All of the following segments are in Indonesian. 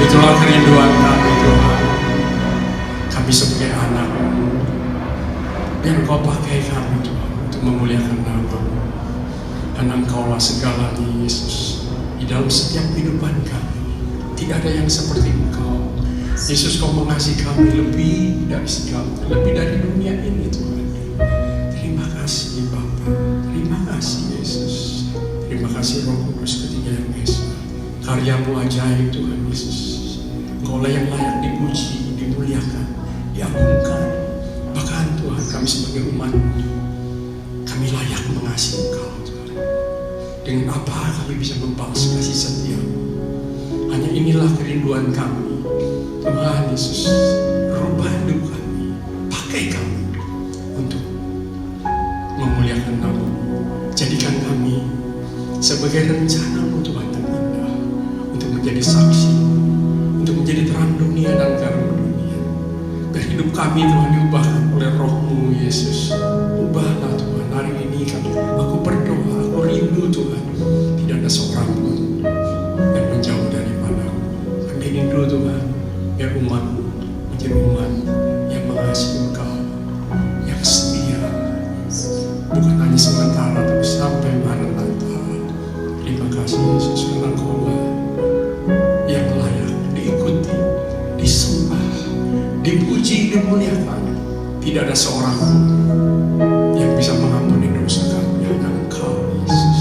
Itulah kerinduan kami Tuhan. Kami sebagai anak, biar Engkau pakai kami Tuhan untuk memuliakan nama-Mu. Dan Engkaulah segalanya Yesus di dalam setiap kehidupan kami. Tidak ada yang seperti Engkau Yesus. Kau mengasihi kami lebih dari segala, lebih dari dunia ini Tuhan. Terima kasih Bapa, terima kasih Yesus, terima kasih Roh Kudus ketiga yang Esa. Karyamu ajaib Tuhan Yesus. Engkaulah yang layak dipuji, dimuliakan, diagungkan. Bahkan Tuhan kami sebagai umat, kami layak mengasihi Engkau Tuhan. Dengan apa kami bisa membalas kasih setia? Hanya inilah kerinduan kami Tuhan Yesus. Rubah hidup kami, pakai kami untuk memuliakan nama-Mu. Jadikan kami sebagai rencana-Mu Tuhan yang indah, untuk menjadi saksi, untuk menjadi terang dunia dan garam dunia. Biar hidup kami Tuhan diubahkan oleh Roh-Mu Yesus. Ubahlah Tuhan hari ini kami. Aku berdoa, aku rindu Tuhan, tidak ada seorang pun yang menjauh daripada-Mu. Kami rindu Tuhan, biar umat-Mu menjadi umat yang mengasihi Engkau, yang setia, bukan hanya sementara tapi sampai Maranatha. Terima kasih Yesus, karena Engkau-lah yang layak diikuti, disembah, dipuji, dimuliakan. Tidak ada seorang pun yang bisa mengampuni dosa kami, hanya Engkau Yesus.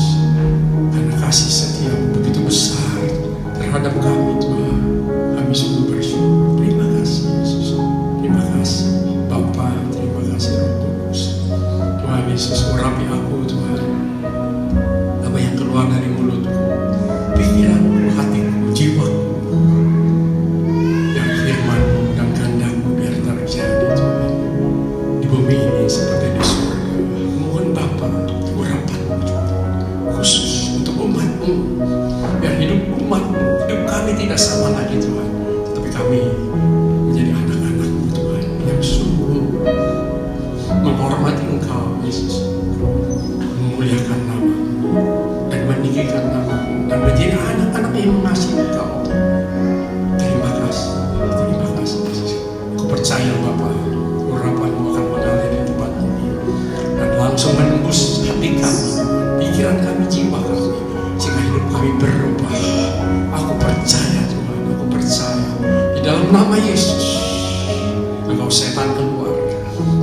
Karena kasih setia-Mu begitu besar terhadap kami Tuhan, kami sungguh bersyukur. Terima kasih Yesus, terima kasih Bapa, terima kasih Roh Kudus. Tuhan Yesus, urapi aku Tuhan, apa yang keluar dari mulutku, pikiranku, hatiku, jiwaku, yang firman-Mu dan kehendak-Mu biar terjadi Tuhan, di bumi ini seperti di surga. Mohon Bapa, urapan-Mu Tuhan, khusus untuk umat-Mu, biar hidup umat-Mu, hidup kami tidak sama lagi Tuhan, tetapi kami menjadi anak-anak-Mu Tuhan, yang sungguh menghormati Engkau Yesus, memuliakan nama-Mu dan meninggikan nama-Mu, dan menjadi anak-anak yang mengasihi Engkau. Terima kasih Yesus. Aku percaya Bapa, urapan-Mu akan mengalir di tempat ini dan langsung menembus hati kami, pikiran kami, jiwa kami, sehingga hidup kami berubah. Aku percaya Tuhan, aku percaya di dalam nama Yesus Engkau setan keluar,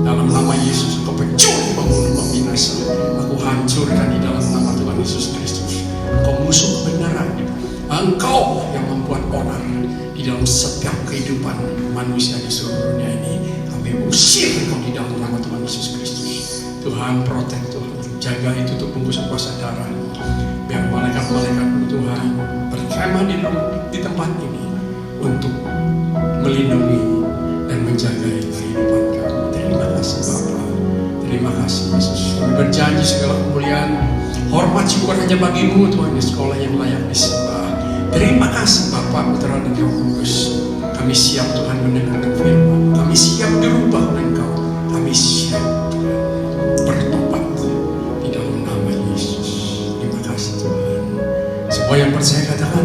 dalam nama Yesus Engkau pencuri, pembunuh, pembinasa. Aku hancurkan di dalam nama Tuhan Yesus Kristus. Engkau musuh kebenaran, Engkau yang membuat onar di dalam setiap kehidupan manusia di seluruh dunia ini. Kami usir Engkau di dalam nama Tuhan Yesus Kristus. Tuhan protek Tuhan, jaga itu untuk pembusuk kuasa darah. Biar malaikat-malaikat-Mu Tuhan berkemah di tempat ini untuk melindungi dan menjaga kehidupan kami. Terima kasih Bapa, terima kasih Yesus. Kami berjanji segala kemuliaan, hormat syukur hanya bagi-Mu Tuhan Yesus, Engkaulah yang layak disembah. Terima kasih Bapa, Putra dan Roh Kudus. Kami siap Tuhan mendengarkan firman, kami siap dirubah oleh Engkau, kami siap bertobat di dalam nama Yesus. Terima kasih Tuhan. Semua yang percaya katakan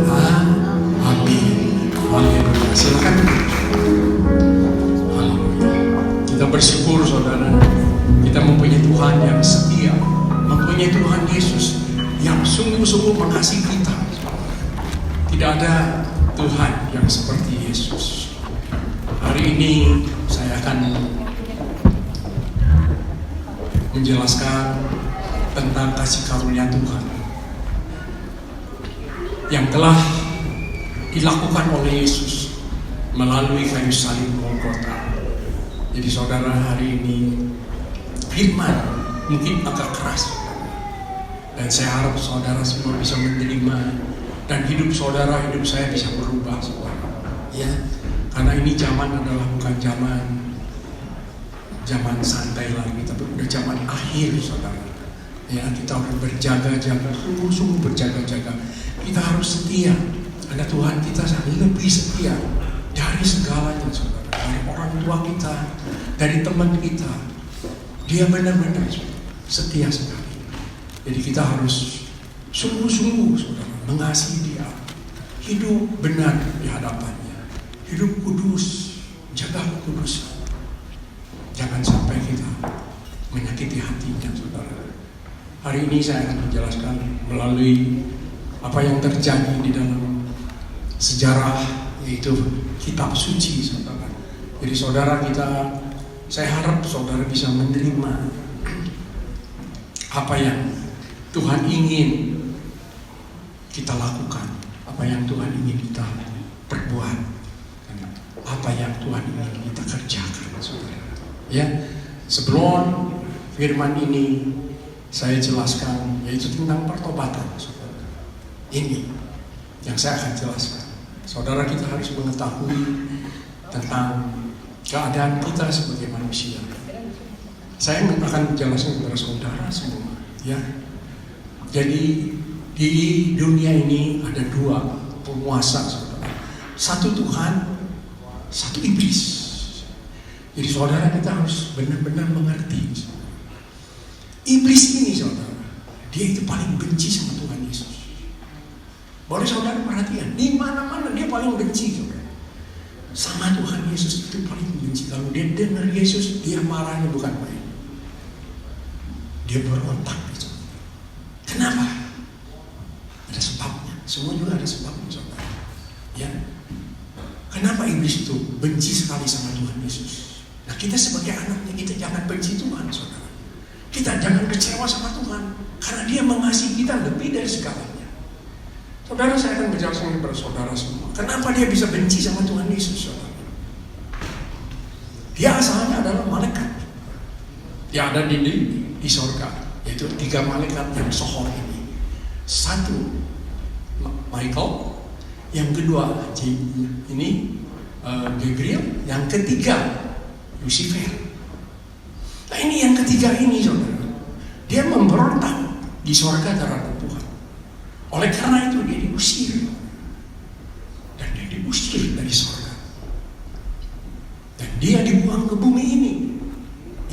amin. Haleluya. Silakan. Haleluya. Kita bersyukur saudara, kita mempunyai Tuhan yang setia, mempunyai Tuhan Yesus yang sungguh-sungguh mengasihi kita. Tidak ada Tuhan yang seperti Yesus. Hari ini saya akan menjelaskan tentang kasih karunia Tuhan yang telah dilakukan oleh Yesus melalui kayu salib Golgota. Jadi saudara, hari ini firman mungkin agak keras, dan saya harap saudara semua bisa menerima, dan hidup saudara, hidup saya bisa berubah saudara. Ya, karena ini zaman adalah bukan zaman santai lagi, tapi udah zaman akhir saudara. Ya, kita harus berjaga-jaga, sungguh-sungguh berjaga-jaga. Kita harus setia, karena Tuhan kita lebih setia dari segalanya saudara. Dari orang tua kita, dari teman kita, Dia benar-benar setia sekali. Jadi kita harus sungguh-sungguh saudara mengasihi Dia, hidup benar di hadapannya. hidup kudus, jaga kudus. Jangan sampai kita menyakiti hatinya, saudara. Hari ini saya akan menjelaskan melalui apa yang terjadi di dalam sejarah, yaitu kitab suci, saudara. Jadi saudara saya harap saudara bisa menerima apa yang Tuhan ingin kita lakukan, apa yang Tuhan ingin kita perbuat, apa yang Tuhan ingin kita kerjakan, saudara. Ya, sebelum firman ini saya jelaskan, yaitu tentang pertobatan, saudara. Ini yang saya akan jelaskan. Saudara, kita harus mengetahui tentang keadaan kita sebagai manusia. Saya akan menjelaskan kepada saudara semua, ya. Jadi di dunia ini ada dua penguasa, saudara. Satu Tuhan, satu iblis. Jadi saudara, kita harus benar-benar mengerti. Iblis ini, saudara, dia itu paling benci sama Tuhan Yesus. Boleh saudara perhatian, di mana-mana dia paling benci, saudara. Sama Tuhan Yesus itu paling benci. Kalau dia dengar Yesus, dia marahnya bukan main. Dia berontak, saudara. Kenapa? Ada sebabnya. Semua juga ada sebabnya, saudara. Ya. Kenapa iblis itu benci sekali sama Tuhan Yesus? Nah, kita sebagai anaknya, kita jangan benci Tuhan, saudara. Kita jangan kecewa sama Tuhan, karena dia mengasihi kita lebih dari segalanya. Saudara, saya akan menjelaskan kepada saudara semua, kenapa dia bisa benci sama Tuhan Yesus, saudara. Dia asalnya adalah malaikat. Dia ada di sorga, yaitu 3 malaikat yang sohor ini. Satu, Michael. Yang kedua, ini Gabriel. Yang ketiga, Lucifer. Nah, ini yang ketiga ini, saudara, dia memberontak di sorga terhadap Tuhan. Oleh karena itu dia diusir, dan dia diusir dari sorga, dan dia dibuang ke bumi ini.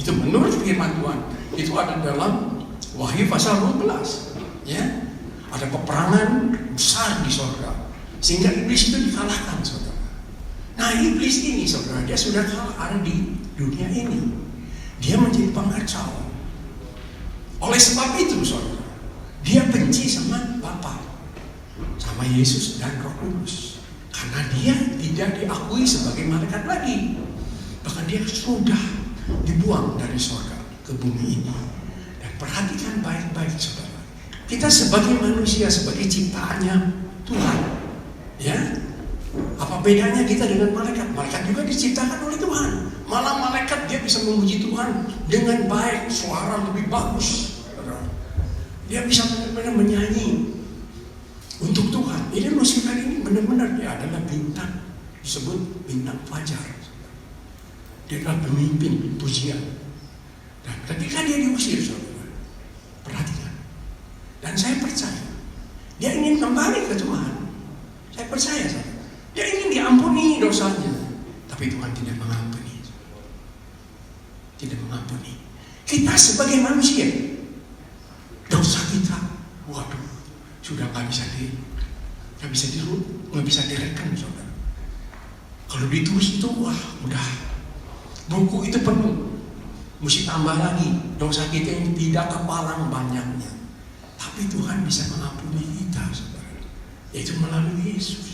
Itu menurut firman Tuhan. Itu ada dalam Wahyu pasal 12. Ya, ada peperangan besar di sorga, sehingga iblis itu dikalahkan, saudara. Nah, iblis ini, saudara, dia sudah kalah ada di dunia ini. Dia menjadi pengacau. Oleh sebab itu, saudara, dia benci sama Bapa, sama Yesus dan Roh Kudus, karena dia tidak diakui sebagai malaikat lagi. Bahkan dia sudah dibuang dari sorga ke bumi ini. Dan perhatikan baik-baik, saudara. Kita sebagai manusia, sebagai ciptaannya Tuhan, ya. Apa bedanya kita dengan malaikat? Malaikat juga diciptakan oleh Tuhan. Malah malaikat dia bisa memuji Tuhan dengan baik, suara lebih bagus. Dia bisa benar-benar menyanyi untuk Tuhan. Ini Lucifer ini benar-benar dia adalah bintang, disebut bintang fajar. Dia adalah pemimpin pujian. Dan ketika dia diusir, saudara, perhatikan. Dan saya percaya dia ingin kembali ke Tuhan. Saya percaya, saudara. Dia ingin diampuni dosanya, tapi Tuhan tidak mengampuni. Tidak mengampuni. Kita sebagai manusia, dosa kita, waduh, sudah nggak bisa direkam, saudara. Kalau ditulis itu, wah, udah buku itu penuh. Mesti tambah lagi dosa kita yang tidak kepalang banyaknya. Tapi Tuhan bisa mengampuni kita, saudara, yaitu melalui Yesus.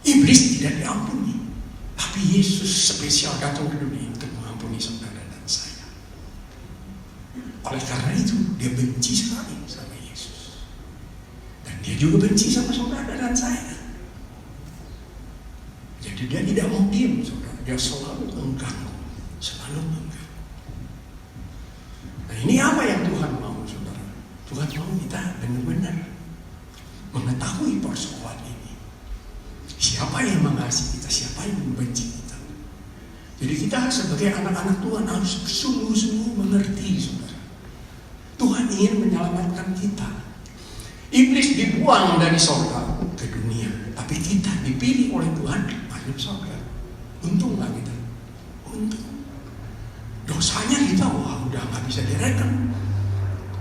Iblis tidak diampuni, tapi Yesus spesial datang ke dunia untuk mengampuni saudara dan saya. Oleh karena itu, dia benci sekali sama Yesus, dan dia juga benci sama saudara dan saya. Jadi dia tidak mau diam, saudara. Dia selalu mengganggu, selalu mengganggu. Nah, ini apa yang Tuhan mau, saudara? Tuhan mau kita benar-benar mengetahui persoalan ini. Siapa yang mengasihi kita, siapa yang membenci kita. Jadi kita sebagai anak-anak Tuhan harus sungguh-sungguh mengerti, saudara. Tuhan ingin menyelamatkan kita. Iblis dibuang dari sorga ke dunia, tapi kita dipilih oleh Tuhan masuk sorga. Untung nggak kita? Untung. Dosanya kita, wah, udah nggak bisa direkam.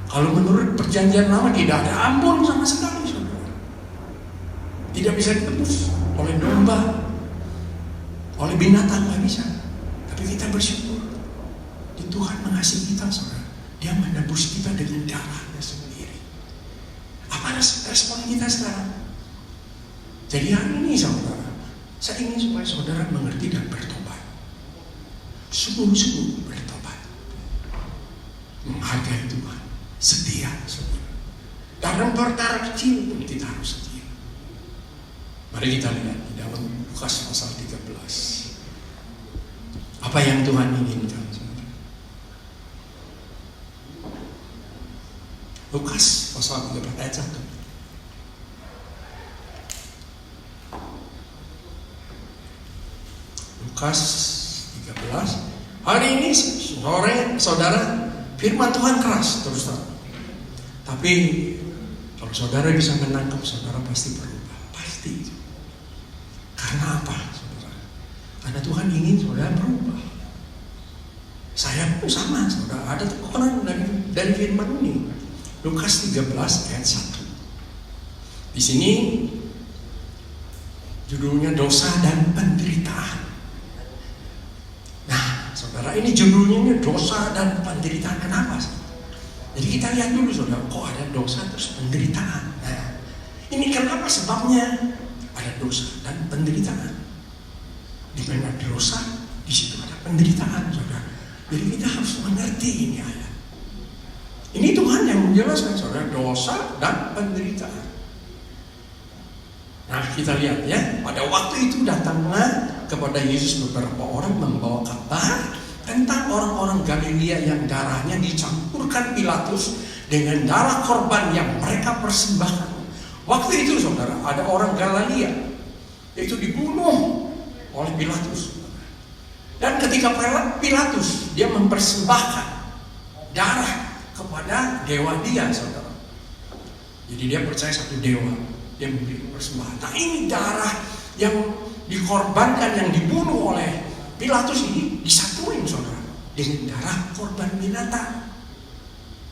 Kalau menurut perjanjian lama tidak ada ampun sama sekali, saudara. Tidak bisa ditebus oleh domba, oleh binatang, nggak bisa. Tapi kita bersyukur di Tuhan mengasihi kita, saudara. Dia menebus kita dengan darahnya sendiri. Apa respon kita sekarang? Jadi hari ini saudara, saya ingin supaya saudara mengerti dan bertobat. Sungguh-sungguh bertobat, menghargai Tuhan, setia saudara. Dalam perkara kecil pun kita harus setia. Mari kita lihat di dalam Lukas pasal 13. Apa yang Tuhan inginkan? Lukas pasal 13 ayat 1. Lukas 13. Hari ini sore saudara, firman Tuhan keras terus terang. Tapi kalau saudara bisa menangkap, saudara pasti berubah. Pasti. Karena apa, saudara? Karena Tuhan ingin saudara berubah. Saya pun sama, saudara. Ada tekanan dari firman ini. Lukas 13 ayat 1. Di sini judulnya dosa dan penderitaan. Nah, saudara, ini judulnya dosa dan penderitaan. Kenapa? Jadi kita lihat dulu, saudara, kok ada dosa terus penderitaan. Nah, ini kenapa sebabnya ada dosa dan penderitaan. Di mana ada dosa, di situ ada penderitaan, saudara. Jadi kita harus mengerti ini ayat. Ini Tuhan yang menjelaskan, saudara, dosa dan penderitaan. Nah, kita lihat ya, pada waktu itu datanglah kepada Yesus beberapa orang membawa kabar tentang orang-orang Galilea yang darahnya dicampurkan Pilatus dengan darah korban yang mereka persembahkan. Waktu itu, saudara, ada orang Galilea yaitu dibunuh oleh Pilatus. Dan ketika Pilatus dia mempersembahkan darah kepada dewa dia, saudara. Jadi dia percaya satu dewa, dia memberi persembahan. Nah, ini darah yang dikorbankan, yang dibunuh oleh Pilatus ini disatuin, saudara, dengan darah korban binatang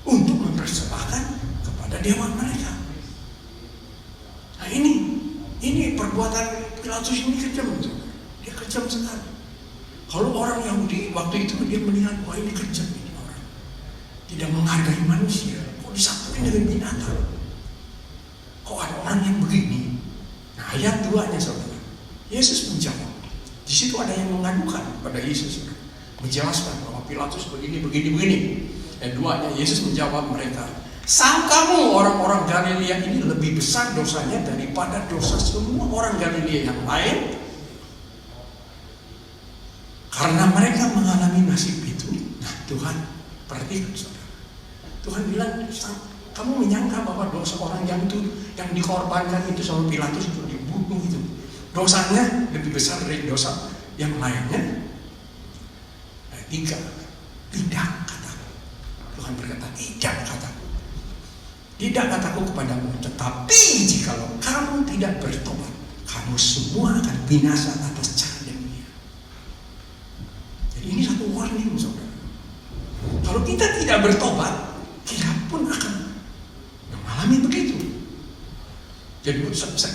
untuk mempersembahkan kepada dewa mereka. Nah, ini perbuatan Pilatus ini kejam, saudara. Dia kejam sekali. Kalau orang Yahudi waktu itu dia melihat, wah ini kejam ini orang, tidak menghargai manusia, kok disatuin dengan binatang, kok ada orang yang begini. Nah, ayat 2-nya, saudara, Yesus menjawab. Di situ ada yang mengadukan pada Yesus, menjelaskan bahwa Pilatus begini. Ayat 2-nya, Yesus menjawab mereka, sangkamu orang-orang Galilea ini lebih besar dosanya daripada dosa semua orang Galilea yang lain? Karena mereka mengalami nasib itu. Nah, Tuhan perhatikan, saudara. Tuhan bilang, kamu menyangka bahwa dosa orang yang dikorbankan itu sama Pilatus itu dibunuh itu, dosanya lebih besar dari dosa yang lainnya? Nah, tidak kataku. Tuhan berkata, tidak kataku. Tidak kataku kepadamu, tetapi jikalau kamu tidak bertobat, kamu semua akan binasa atas cara demikian. Jadi ini satu warning, saudara. Kalau kita tidak bertobat, kita pun akan mengalami begitu. Jadi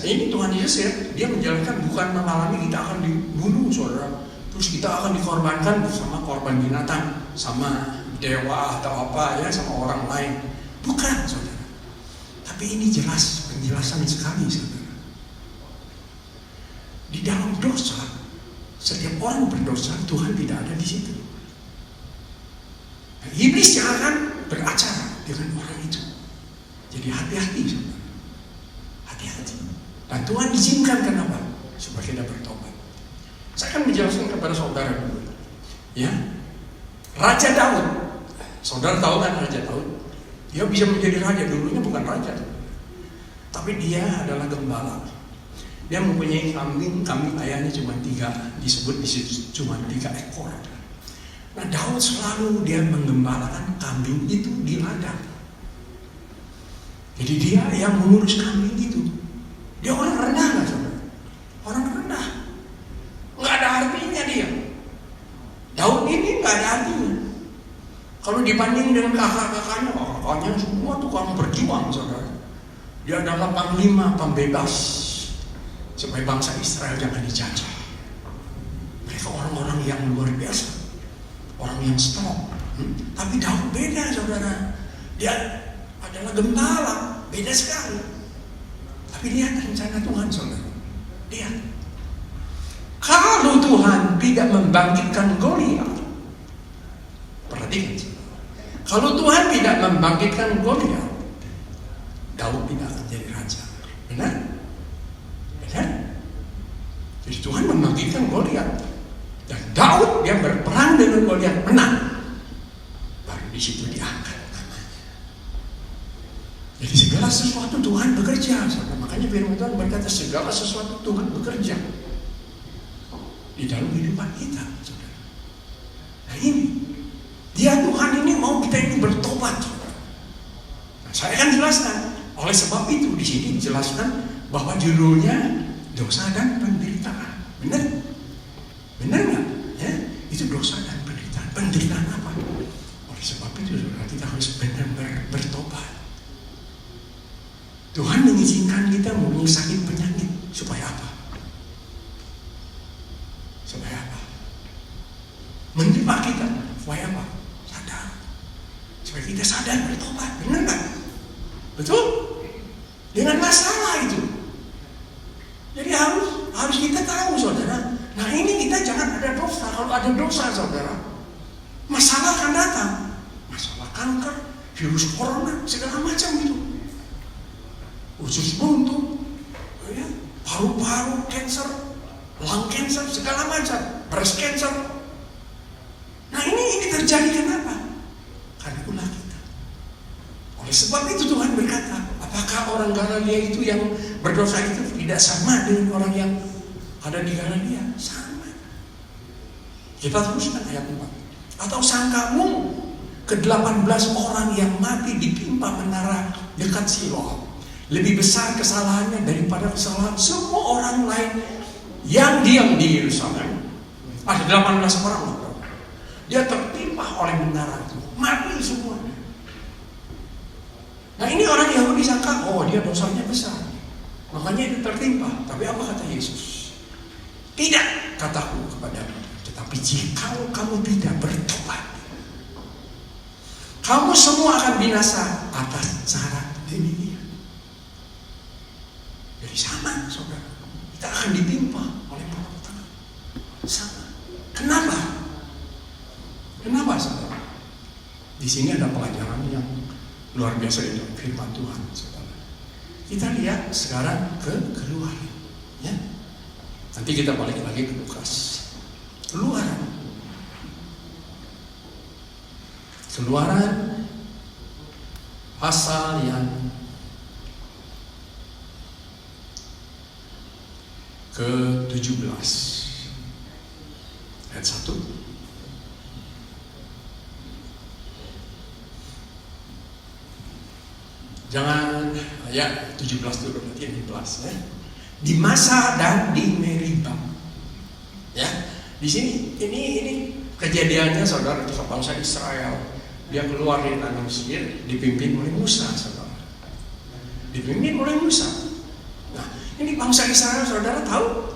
ini Tuhan Yesus ya, dia menjalankan bukan mengalami kita akan dibunuh, saudara, terus kita akan dikorbankan bersama korban binatang, sama dewa atau apa ya, sama orang lain. Bukan, saudara. Tapi ini jelas penjelasan sekali, saudara. Di dalam dosa, setiap orang berdosa, Tuhan tidak ada di situ. Nah, iblis yang akan beracara dengan orang itu. Jadi hati-hati, saudara. Hati-hati. Dan Tuhan izinkan, kenapa? Supaya kita bertobat. Saya akan menjelaskan kepada saudara dulu. Ya, Raja Daud. Saudara tahu kan Raja Daud? Dia bisa menjadi raja, dulunya bukan raja, tapi dia adalah gembala. Dia mempunyai kambing ayahnya cuma 3, disebut di situ cuma 3 ekor. Nah, Daud selalu dia menggembalakan kambing itu di ladang. Jadi dia yang mengurus kambing itu. Dia orang rendah, nggak, saudara? Orang rendah, nggak ada artinya dia. Daud ini nggak ada artinya. Kalau dibanding dengan kakak-kakaknya, kakaknya semua tukang berjuang, saudara. Dia adalah panglima, pembebas. supaya bangsa Israel jangan dijajah. Mereka orang-orang yang luar biasa, orang yang strong. Tapi Daud beda, saudara. Dia adalah gembala, beda sekali. Tapi lihat rencana Tuhan, saudara. Lihat, kalau Tuhan tidak membangkitkan Goliat, perhatikan, kalau Tuhan tidak membangkitkan Goliat, Daud tidak akan jadi raja. Benar? Benar? Jadi Tuhan membangkitkan Goliat, dan Daud yang berperang dengan Goliat menang. Baru di situ diangkat namanya. Jadi segala sesuatu Tuhan bekerja. Makanya firman Tuhan berkata segala sesuatu Tuhan bekerja di dalam kehidupan kita, saudara. Nah ini, dia Tuhan ini mau kita ini bertobat, saudara. Nah, saya akan jelaskan. Oleh sebab itu di sini dijelaskan bahwa judulnya dosa dan penderitaan. Benar? Benar nggak? Ya, itu dosa dan penderitaan. Penderitaan apa? Oleh sebab itu, saudara, kita harus benar-benar bertobat. Tuhan mengizinkan kita sakit penyakit supaya apa? Supaya apa? Menimpa kita supaya apa? Sadar. Supaya kita sadar bertobat. Benar nggak? Betul? Dengan masalah itu. Jadi harus kita tahu, saudara. Nah ini kita jangan ada dosa. Kalau ada dosa, saudara, masalah akan datang. Masalah kanker, virus corona, segala macam itu. Usus buntu, ya, paru-paru cancer, lung cancer, segala macam, breast cancer. Nah ini terjadi kenapa? Karena ulah kita. Oleh sebab itu Tuhan berkata, apakah orang Galilea itu yang berdosa itu tidak sama dengan orang yang ada di Galilea? Sama. Kita teruskan ayat 4. Atau sangkamu ke-18 orang yang mati ditimpa menara dekat Siloam lebih besar kesalahannya daripada kesalahan semua orang lain yang diam di Yerusalem? Ada 18 orang loh. Dia tertimpa oleh menara itu, mati semua. Nah ini orang Yahudi sangka, oh dia dosanya besar, makanya itu tertimpa. Tapi apa kata Yesus? Tidak, kataku kepadamu, tetapi jika kamu tidak bertobat, kamu semua akan binasa atas cara demikian. Jadi sama, saudara, kita akan ditimpa oleh malapetaka. Sama. Kenapa? Kenapa, saudara? Di sini ada pelajaran yang luar biasa di dalam firman Tuhan, saudara. Kita lihat sekarang ke Keluaran, ya. Nanti kita balik lagi ke Lukas. Keluaran pasal yang ke-17 ayat 1. Jangan ayat 17 dulu, berarti yang 11 ya. Di Masa dan di Meriba. Ya. Di sini ini kejadiannya, saudara, ketika bangsa Israel dia keluar dari tanah Mesir dipimpin oleh Musa, saudara. Dipimpin oleh Musa. Nah, ini bangsa Israel, saudara tahu?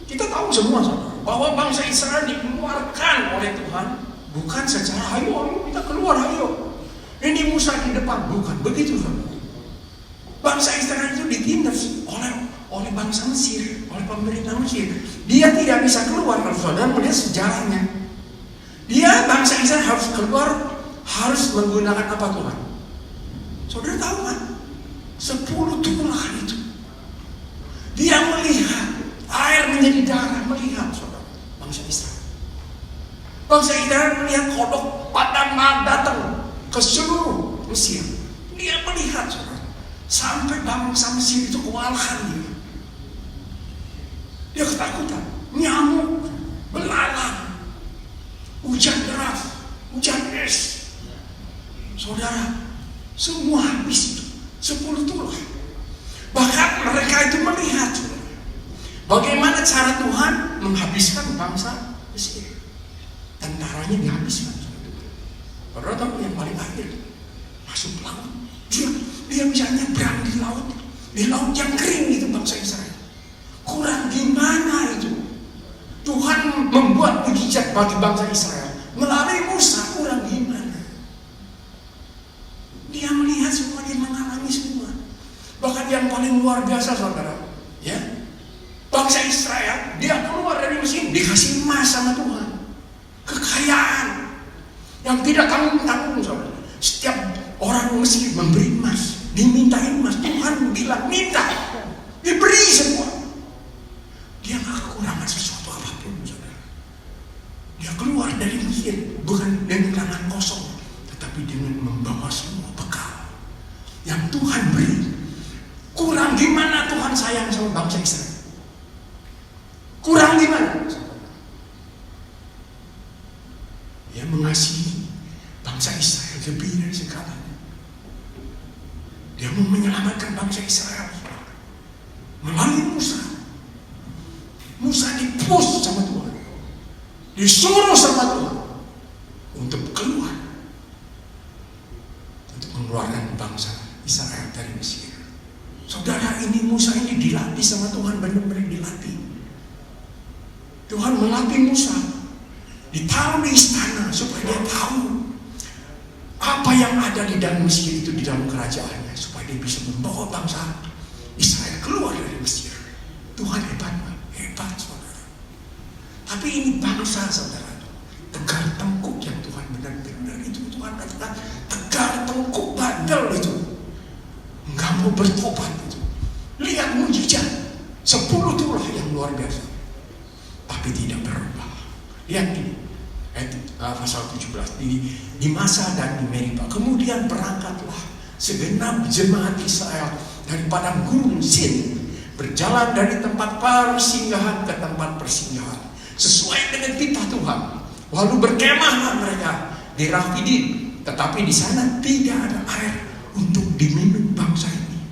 Kita tahu semua, saudara, bahwa bangsa Israel dikeluarkan oleh Tuhan bukan secara ayo kita keluar, ayo. Ini Musa di depan, bukan begitu, saudara. Bangsa Israel itu ditindas oleh bangsa Mesir, oleh pemerintah Mesir. Dia tidak bisa keluar. Kalau saudara melihat sejarahnya, dia bangsa Israel harus keluar, harus menggunakan apa, Tuhan? Saudara tahu kan? 10 tulah itu. Dia melihat air menjadi darah, melihat, saudara, bangsa Israel. Bangsa Israel melihat kodok padang datang ke seluruh Mesir. Dia melihat, saudara, sampai bangsa Mesir itu kewalahan dia. Dia ketakutan, nyamuk, belalang, hujan deras, hujan es. Saudara, semua habis itu, 10 tulah. Bahkan mereka itu melihat, saudara, bagaimana cara Tuhan menghabiskan bangsa Mesir. Tentaranya dihabiskan, saudara. Saudara tahu yang paling akhir masuk laut. Dia bisa nyebrang di laut yang kering itu bangsa Israel. Kurang bagi bangsa Israel melalui Musa kurang gimana. Dia melihat semua, dia mengalami semua. Bahkan yang paling luar biasa saudara, ya, bangsa Israel dia keluar dari Mesir dikasih emas sama Tuhan, kekayaan yang tidak tanggung-tanggung saudara. Setiap orang Mesir memberi emas, dimintain emas, Tuhan bilang minta, diberi semua. Dia nggak kekurangan sesuatu apapun saudara. Dia keluar dari Mesir bukan dengan tangan kosong, tetapi dengan membawa semua bekal yang Tuhan beri. Kurang gimana Tuhan sayang sama bangsa Israel? Kurang gimana? Dia mengasihi bangsa Israel lebih dari segalanya. Dia mau menyelamatkan bangsa Israel melalui Musa. Musa dipus sama Tuhan, disuruh sama Tuhan untuk keluar, untuk mengeluarkan bangsa Israel dari Mesir. Saudara, ini Musa ini dilatih sama Tuhan, benar-benar dilatih. Tuhan melatih Musa, ditaruh di istana supaya dia tahu apa yang ada di dalam Mesir itu, di dalam kerajaannya, supaya dia bisa membawa bangsa Israel keluar dari Mesir. Tuhan hebat, hebat saudara. Tapi ini bangsa saudara, tegar tengkuk yang Tuhan benar-benar itu Tuhan katakan tegar tengkuk bandel itu, nggak mau bertobat itu. Lihat mujizat 10 tulah yang luar biasa, tapi tidak berubah. Lihat ini pasal 17, di Masa dan di Meriba kemudian berangkatlah segenap jemaat Israel dari padang gunung Sin, berjalan dari tempat persinggahan ke tempat persinggahan sesuai dengan titah Tuhan. Lalu berkemahlah mereka di Rafidim, tetapi di sana tidak ada air untuk diminum bangsa ini.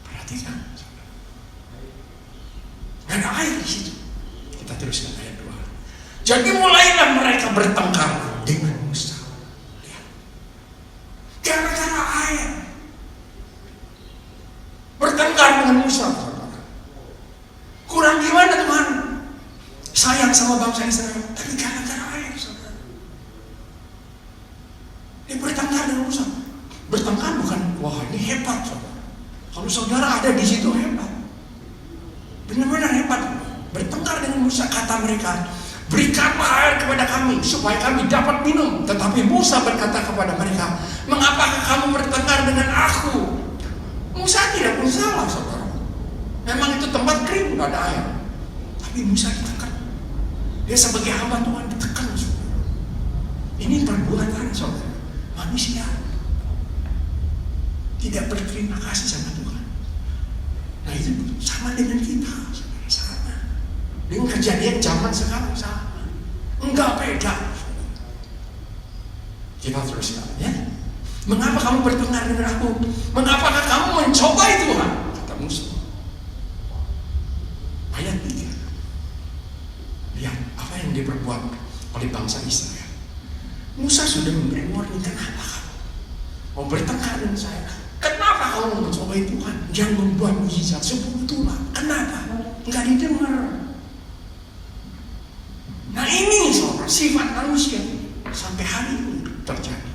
Perhatikan, nggak ada air di situ. Kita teruskan ayat 2. Jadi mulailah mereka bertengkar dengan Musa. Gara-gara air. Bertengkar dengan Musa. Kurang gimana Tuhan sayang sama bangsa Israel, tapi gara-gara air saudara. Dia bertengkar dengan Musa. Bertengkar bukan, wah ini hebat saudara. Kalau saudara ada di situ hebat, benar-benar hebat. Bertengkar dengan Musa, kata mereka, berikanlah air kepada kami supaya kami dapat minum. Tetapi Musa berkata kepada mereka, mengapakah kamu bertengkar dengan aku? Musa tidak pun salah saudara. Memang itu tempat kering, nggak ada air. Tapi Musa ditekan. Dia sebagai hamba Tuhan ditekan saudara. Ini perbuatan saudara manusia tidak berterima kasih sama Tuhan. Nah itu sama dengan kita saudara, sama dengan kejadian zaman sekarang, sama, enggak beda. Kita teruskan ya. Mengapa kamu bertengkar dengan aku? Mengapakah kamu mencobai Tuhan? Kata Musa. Ayat 3. Lihat apa yang diperbuat oleh bangsa Israel. Musa sudah memberi warning, kenapa kamu mau bertengkar dengan saya? Kenapa kamu mencobai Tuhan yang membuat mujizat 10 tulah? Kenapa? Enggak didengar. Nah ini saudara, sifat manusia sampai hari ini terjadi.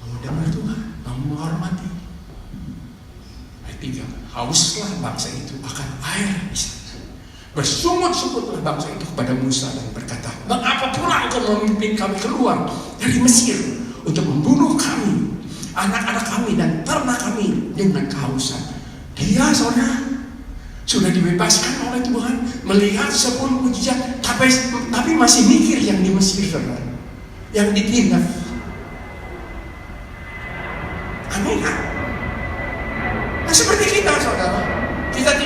Mendengar Tuhan, mau menghormati. Ayat 3. Hauslah bangsa itu akan air di sana. Bersungut-sungutlah bangsa itu kepada Musa dan berkata, mengapa pula engkau memimpin kami keluar dari Mesir untuk membunuh kami, anak-anak kami dan ternak kami dengan kehausan? Dia saudara sudah dibebaskan oleh Tuhan, melihat 10 mujizat, tapi masih mikir yang di Mesir saudara, yang ditindak. Amin. Nah seperti kita saudara, kita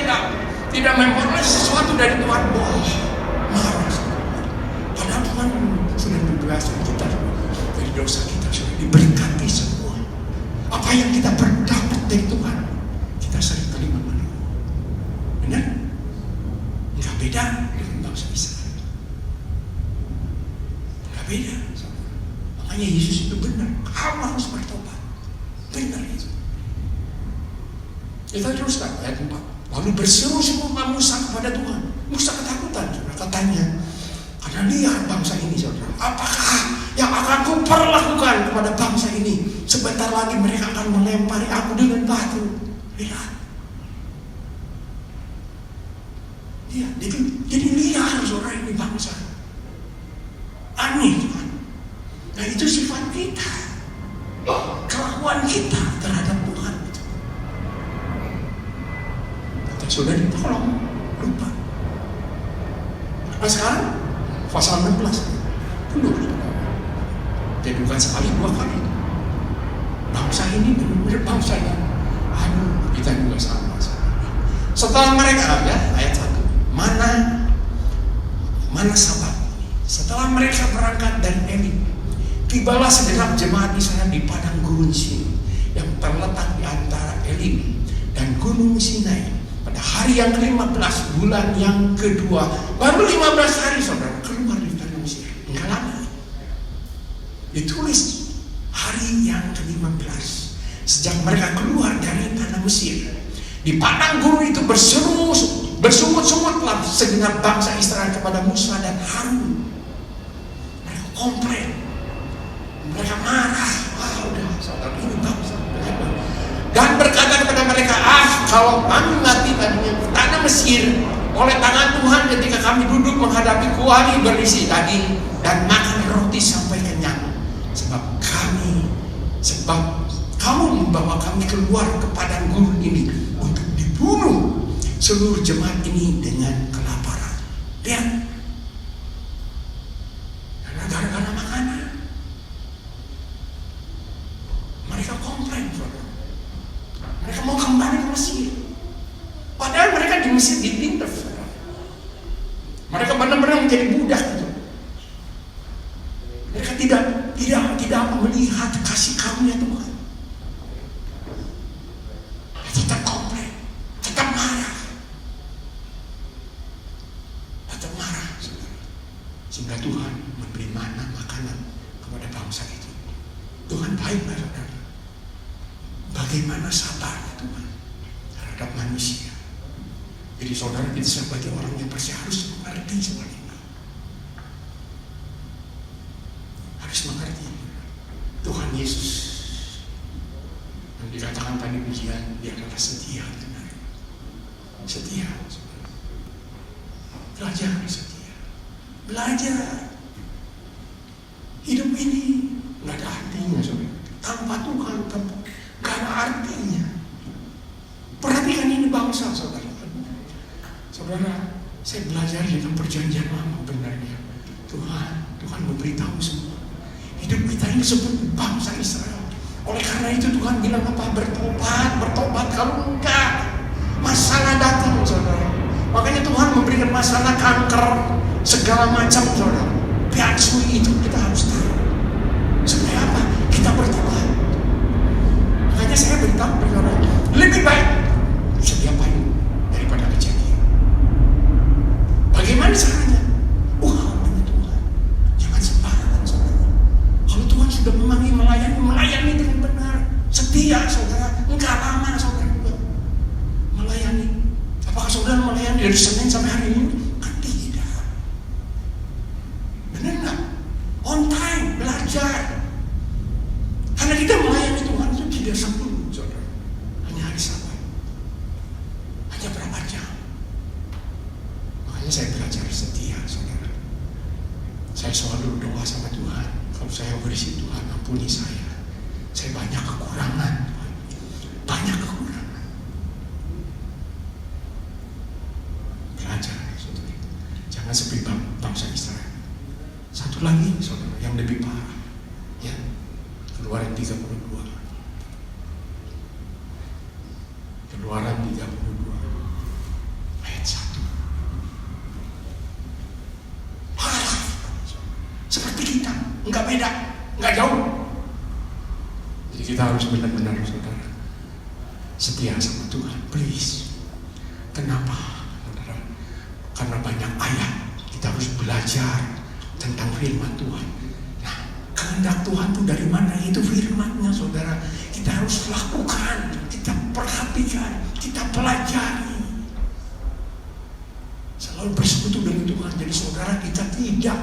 tidak memperoleh sesuatu dari Tuhan, wah marah saudara. Padahal Tuhan sudah membebaskan kita dari dosa kita, sudah diberkati semua. Apa yang kita berdapat dari Tuhan, kita seringkali mengeluh. Benar? Enggak beda dengan bangsa Israel. Enggak beda saudara. Makanya Yesus itu benar, kamu harus bertobat. Benar itu. Kita teruskan ayat 4. Lalu berseru semua Musa kepada Tuhan. Musa ketakutan. katanya, karena lihat bangsa ini saudara, apakah yang akan kuperlakukan kepada bangsa ini? Sebentar lagi mereka akan melempari aku dengan batu. Lihat. Lihat, jadi liar saudara ini bangsa. Aneh kan? Nah itu sifat kita, kelakuan kita terhadap Tuhan. Kata sudah ditolong, lupa. Nah sekarang pasal 16 penuh. Jadi bukan sekali, 2 kali. Bangsa ini benar-benar bangsa yang kita juga sama. Setelah mereka, ya, ayat 1, mana Sabat. Setelah mereka berangkat dari Elim, tibalah segenap jemaat Israel di padang gurun Sin yang terletak di antara Elim dan Gunung Sinai pada hari yang ke-15 bulan yang kedua. Baru 15 hari saudara keluar dari tanah Mesir. Enggak lama. Ditulis hari yang ke-15 sejak mereka keluar dari tanah Mesir. Di padang gurun itu bersungut-sungutlah segenap bangsa Israel kepada Musa dan Harun. Mereka komplain, mereka marah. Udah saudara ini bangsa. Dan berkata kepada mereka, kalau kami mati tadinya tanah Mesir oleh tangan Tuhan ketika kami duduk menghadapi kuali berisi daging dan makan roti sampai kenyang. Sebab kamu membawa kami keluar ke padang gurun ini untuk dibunuh seluruh jemaat ini dengan kelaparan. Lihat, gara-gara makanan mereka komplain, saudara. Mereka mau kembali ke Mesir. Padahal mereka di Mesir ditindas, saudara. Mereka benar-benar menjadi budak gitu. Mereka tidak melihat kasih karunia Tuhan. Tetap komplain, tetap marah, saudara. Sehingga Tuhan memberi makanan kepada bangsa itu. Tuhan baik, saudara. Bagaimana sabarnya Tuhan terhadap manusia. Jadi saudara, kita sebagai orang yang bersih harus mengerti seperti ini. Harus mengerti Tuhan Yesus yang dikatakan tadi ujian, dia adalah setia. Setia. Belajar setia. Belajar. Hidup ini nggak ada artinya, saudara. Tanpa Tuhan, nggak ada artinya. Perhatikan ini bangsa, saudara. Saudara, saya belajar dalam perjanjian lama benarnya. Tuhan memberitahu semua. Hidup kita ini seperti bangsa Israel. Oleh karena itu Tuhan bilang apa? Bertobat. Kalau enggak, masalah datang, saudara. Makanya Tuhan memberikan masalah kanker, segala macam, saudara. Piatsui itu kita harus tahu. Supaya apa? Kita bertobat. Makanya saya beritahu, saudara, lebih baik sedia payung daripada kejadian. Bagaimana caranya? Dengan Tuhan. Jangan sembarangan, saudara. Kalau Tuhan sudah memanggil melayani dengan benar, setia, saudara. Enggak lama, saudara, juga melayani. Apakah saudara melayani dari Senin sampai hari ini? Kan tidak. Benar nggak? On time, belajar. Karena kita melayani Tuhan itu tidak sempurna, saudara. Hanya hari Sabat. Hanya berapa jam. Makanya saya belajar setia, saudara. Saya selalu berdoa sama Tuhan. Kalau saya berisi Tuhan, ampuni saya. Saya banyak kekurangan, Tuhan. Banyak kekurangan. Belajar, saudara. Jangan seperti bangsa Israel. Satu lagi, saudara, yang lebih parah. Ya, Keluaran 32. Keluaran 32 ayat 1. Parah. Seperti kita, enggak beda, enggak jauh. Jadi kita harus benar-benar, saudara, setia sama Tuhan, please. Kenapa, saudara? Karena banyak ayat kita harus belajar tentang firman Tuhan. Nah, kehendak Tuhan itu dari mana? Itu firman-Nya, saudara. Kita harus lakukan, kita perhatikan, kita pelajari. selalu bersekutu dengan Tuhan. Jadi saudara, kita tidak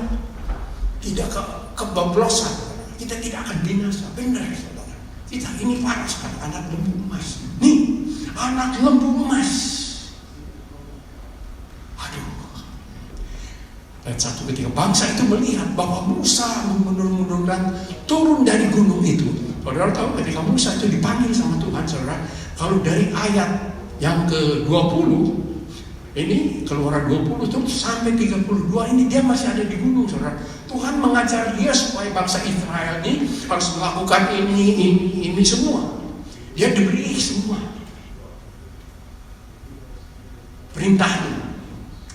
kebablasan, kita tidak akan binasa. Benar saudara, kita ini panas kan, anak lembu emas. Nih, anak lembu emas. Aduh. Dan satu ketika bangsa itu melihat bahwa Musa mundur-mundurkan turun dari gunung itu. Saudara tahu ketika Musa itu dipanggil sama Tuhan, saudara, kalau dari ayat yang ke-20, ini Keluaran 20 terus sampai 32 ini dia masih ada di gunung, saudara. Tuhan mengajar dia supaya bangsa Israel ini harus melakukan ini semua. Dia diberi semua perintahnya,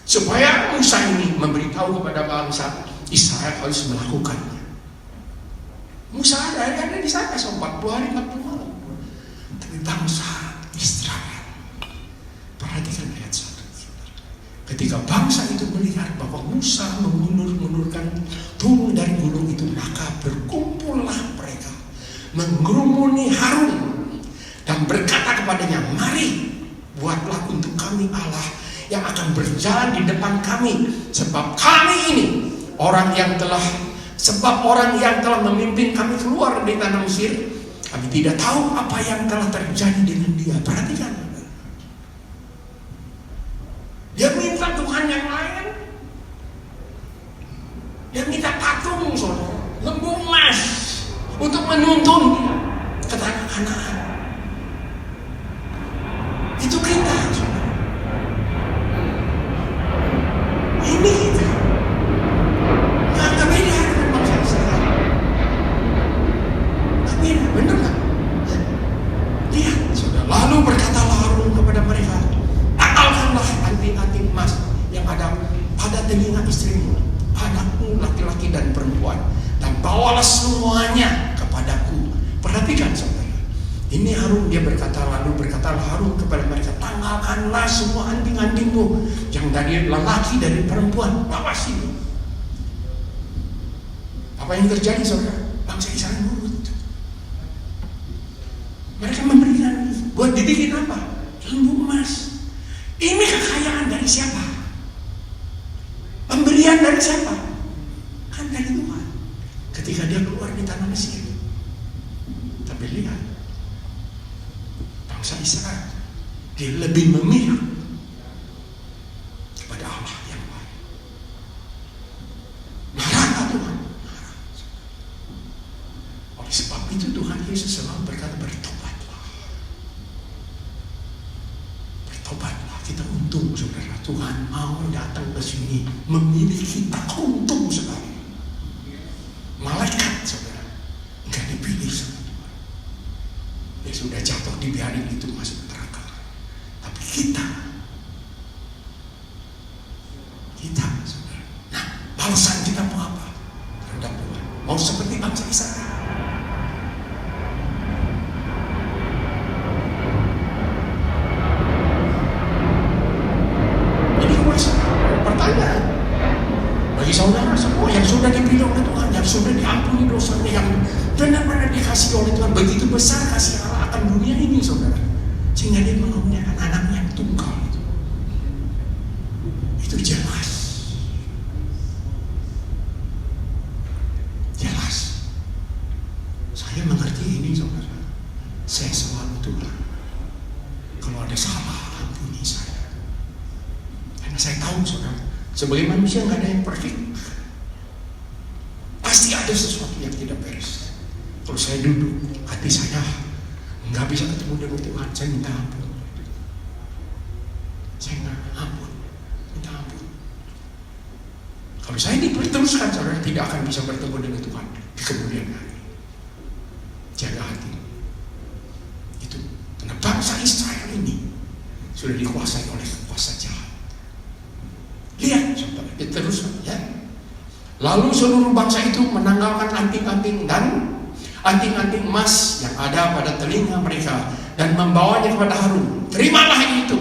supaya Musa ini memberitahu kepada bangsa Israel harus melakukannya. Musa ada di sana 40 hari 40 malam. Tapi bangsa Israel, perhatikan ayat 1. Ketika bangsa itu melihat bahwa Musa mengundurkan turun dari gunung itu, maka berkumpullah mereka menggerumuni Harun dan berkata kepadanya, mari buatlah untuk kami Allah yang akan berjalan di depan kami, sebab kami ini orang yang telah memimpin kami keluar dari tanah Mesir. Kami tidak tahu apa yang telah terjadi dengan dia. Perhatikan, dia minta Tuhan yang lain. Dia minta patung, saudara, lembu emas, untuk menuntun dia ke tanah Kanaan. Itu kita, saudara. Ini kita. Nggak beda dengan bangsa Israel. Tapi benar nggak? Lihat, saudara. Lalu berkatalah Harun kepada mereka, takalkanlah anting-anting emas yang ada pada telinga istrimu, anakmu laki-laki dan perempuan, dan bawalah semuanya kepadaku. Perhatikan, saudara. Ini Harun, dia lalu berkatalah Harun kepada mereka, tanggalkanlah semua anting-antingmu yang dari lelaki dari perempuan, bawa sini. Apa yang terjadi, saudara? Bangsa Israel nurut. Mereka memberikan, buat dibikin apa? Lembu emas. Ini kekayaan dari siapa? Pemberian dari siapa? Kan dari Tuhan ketika dia keluar di tanah Mesir. Tapi lihat, bangsa Israel, dia lebih memihak kepada Allah yang baik. Marah Tuhan? Marah. Oleh sebab itu Tuhan Yesus selalu berkata, bertobatlah. Bertobatlah. Kita untung, saudara. Tuhan mau datang ke sini memilih kita, untung sekali. Malaikat, saudara, enggak dipilih sama Tuhan. Dia sudah jatuh, dibiarin itu masuk neraka. Tapi kita, saudara. Nah, balasan kita mau apa terhadap Tuhan? Mau seperti bangsa Israel? Ini pertanyaan bagi saudara semua yang sudah dipilih oleh Tuhan, yang sudah diampuni dosanya, yang benar-benar dikasih oleh Tuhan. Begitu besar kasih Allah akan dunia ini, saudara, sehingga dia mengaruniakan anaknya yang tunggal itu jelas. Saya mengerti ini, saudara. Saya selalu Tuhan, kalau ada salah, ampuni saya. Karena saya tahu, saudara, sebagai manusia nggak ada yang perfect. Pasti ada sesuatu yang tidak beres. Kalau saya duduk, hati saya nggak bisa ketemu dengan Tuhan, saya minta ampun. Saya nggak ampun, minta ampun. Kalau saya diteruskan, saudara, tidak akan bisa bertemu dengan Tuhan di kemudian hari. Jaga hati. Itu karena bangsa Israel ini sudah dikuasai oleh kuasa jahat. Lihat, saudara, diteruskan, ya. Lalu seluruh bangsa itu menanggalkan anting-anting emas yang ada pada telinga mereka dan membawanya kepada Harun. Terimalah itu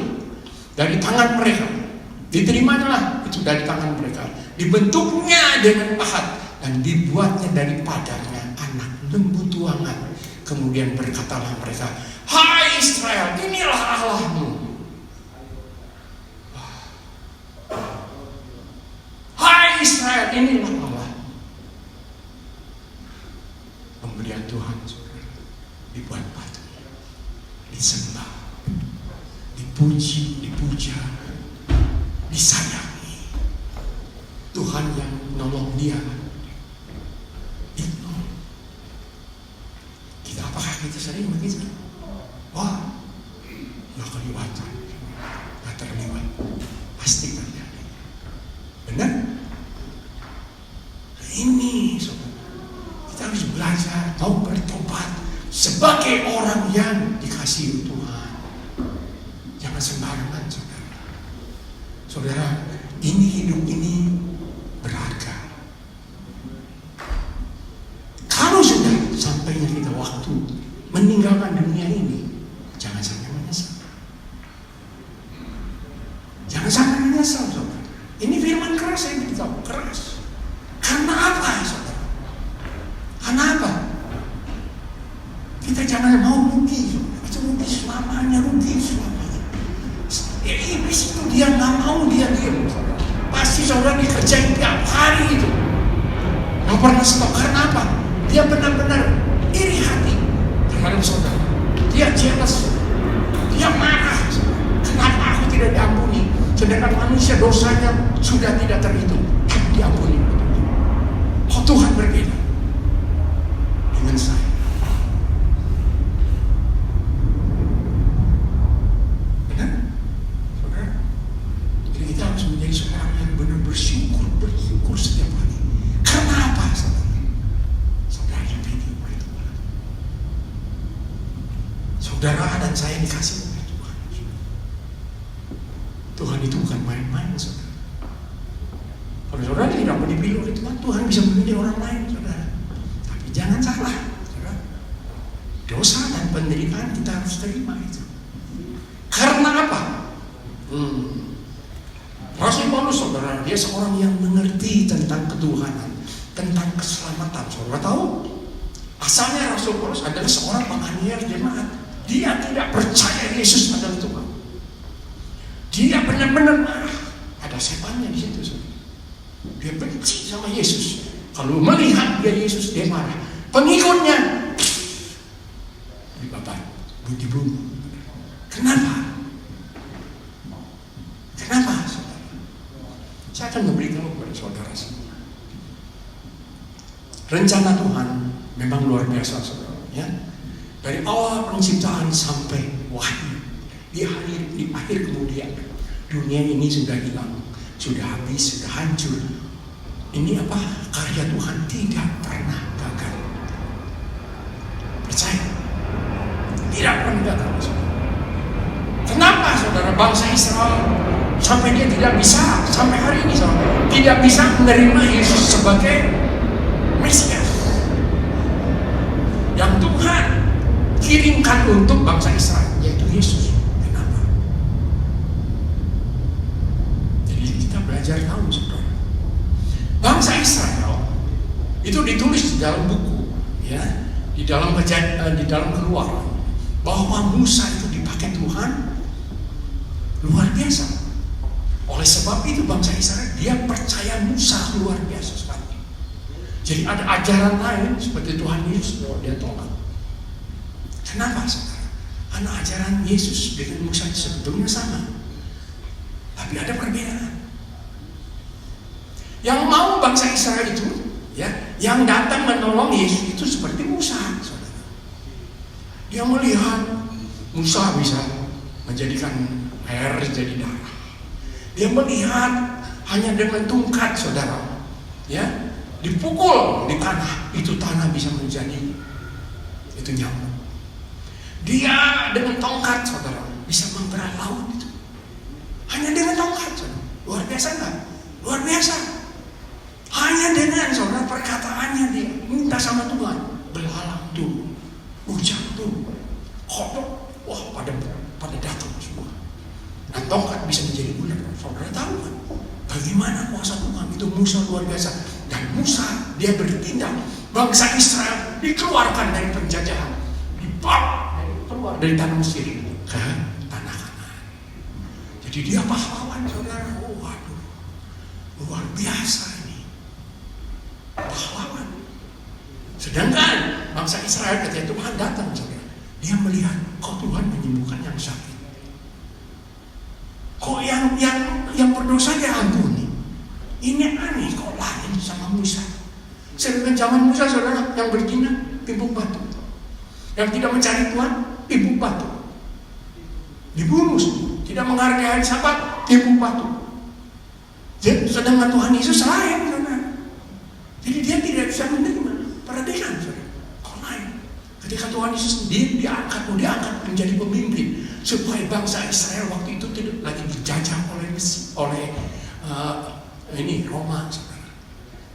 dari tangan mereka. Diterimanya itu dari tangan mereka. Dibentuknya dengan pahat dan dibuatnya daripadanya anak lembu tuangan. Kemudian berkatalah mereka, hai Israel, inilah Allahmu. Israel inilah Allah. Pemberian Tuhan, saudara, dibuat batu, disembah, dipuji, dipuja, disayangi. Tuhan yang nolong dia. Itu. Apakah kita sering begitu? Wah, nggak kelewatan, nggak terlewat, pasti terjadi. Benar? Nah, ini, saudara, kita harus belajar, mau bertobat sebagai orang yang dikasihi Tuhan. Jangan sembarangan, saudara. Saudara, ini hidup ini berharga. Kalau sudah sampainya kita waktu meninggalkan dunia ini, jangan sampai menyesal. Jangan sampai menyesal, saudara. Ini firman keras yang beritahu, keras. Karena apa, saudara? Karena apa? Kita jangan mau rugi, saudara. Itu rugi selamanya, rugi selamanya. Iblis itu dia nggak mau, dia diam, saudara. Pasti saudara dikerjain tiap hari itu. Nggak pernah stop. Karena apa? Dia benar-benar iri hati terhadap saudara. Dia jealous. Dia marah. Kenapa aku tidak diampuni? Sedangkan manusia dosanya sudah tidak terhitung, tapi diampuni. Oh, Tuhan berbeda dengan saya. Benar? Saudara? Jadi kita harus menjadi seorang yang benar bersyukur setiap hari. Karena apa, saudara? Saudara dan saya dikasih oleh Tuhan. Tuhan itu bukan main-main, saudara. Kalau saudara tidak mau dipilih oleh Tuhan, Tuhan bisa memilih orang lain, saudara. Tapi jangan salah, saudara. Dosa dan penderitaan kita harus terima itu. Karena apa? Rasul Paulus, saudara, dia seorang yang mengerti tentang ketuhanan, tentang keselamatan. Saudara tahu? Asalnya Rasul Paulus adalah seorang penganiaya jemaat. Dia tidak percaya Yesus adalah Tuhan. Dia benar-benar marah. Ada setannya di situ, saudara. Dia benci sama Yesus. Kalau melihat dia Yesus, dia marah. Pengikutnya dibabat, dibunuh. Kenapa? Kenapa, saudara? Saya akan memberitahu kepada saudara semua. Rencana Tuhan memang luar biasa, saudara. Ya. Dari awal penciptaan sampai wahyu, di akhir kemudian dunia ini sudah hilang, sudah habis, sudah hancur. Ini apa? Karya Tuhan tidak pernah gagal. Percaya? Tidak pernah gagal, saudara. Kenapa, saudara? Bangsa Israel sampai dia tidak bisa, sampai hari ini saudara, tidak bisa menerima Yesus sebagai Mesias yang Tuhan kirimkan untuk bangsa Israel, yaitu Yesus. Kenapa? Jadi kita belajar tahu, saudara. Bangsa Israel itu ditulis di dalam buku, ya, di dalam Keluaran, bahwa Musa itu dipakai Tuhan luar biasa. Oleh sebab itu bangsa Israel dia percaya Musa luar biasa sekali. Jadi ada ajaran lain seperti Tuhan Yesus dia tolak. Kenapa, saudara? Karena ajaran Yesus dengan Musa sebetulnya sama, tapi ada perbedaan. Yang mau bangsa Israel itu, ya, yang datang menolong Yesus itu seperti Musa, saudara. Dia melihat Musa bisa menjadikan air jadi darah. Dia melihat hanya dengan tongkat, saudara, ya, dipukul di tanah, itu tanah bisa menjadi itu nyamuk. Dia dengan tongkat, saudara, bisa membelah laut itu. Hanya dengan tongkat, saudara. Luar biasa enggak? Luar biasa. Hanya dengan, saudara, perkataannya dia minta sama Tuhan, belalang tuh, hujan tuh, kodok, wah pada datang semua. Dan tongkat bisa menjadi ular. Saudara tahu kan? Bagaimana kuasa Tuhan itu? Musa luar biasa. Dan Musa dia bertindak. Bangsa Israel dikeluarkan dari penjajahan, dibawa keluar dari tanah Mesir ke tanah Kanaan. Jadi dia pahlawan, saudara. Oh, waduh, luar biasa ini. pahlawan. Sedangkan bangsa Israel ketika Tuhan datang, saudara, dia melihat kok Tuhan menyembuhkan yang sakit, kok yang berdosa dia ampuni. Ini aneh, kok lain sama Musa. Sedangkan zaman Musa, saudara, yang berzina timbuk batu, yang tidak mencari Tuhan timbuk batu, dibunuh, tidak menghargai hari Sabat timbuk batu. Sedangkan Tuhan Yesus lain, saudara. Jadi dia tidak bisa menerima. Perhatikan, saudara, kok lain. Ketika Tuhan Yesus diangkat menjadi pemimpin supaya bangsa Israel waktu itu tidak lagi dijajah oleh Roma, saudara.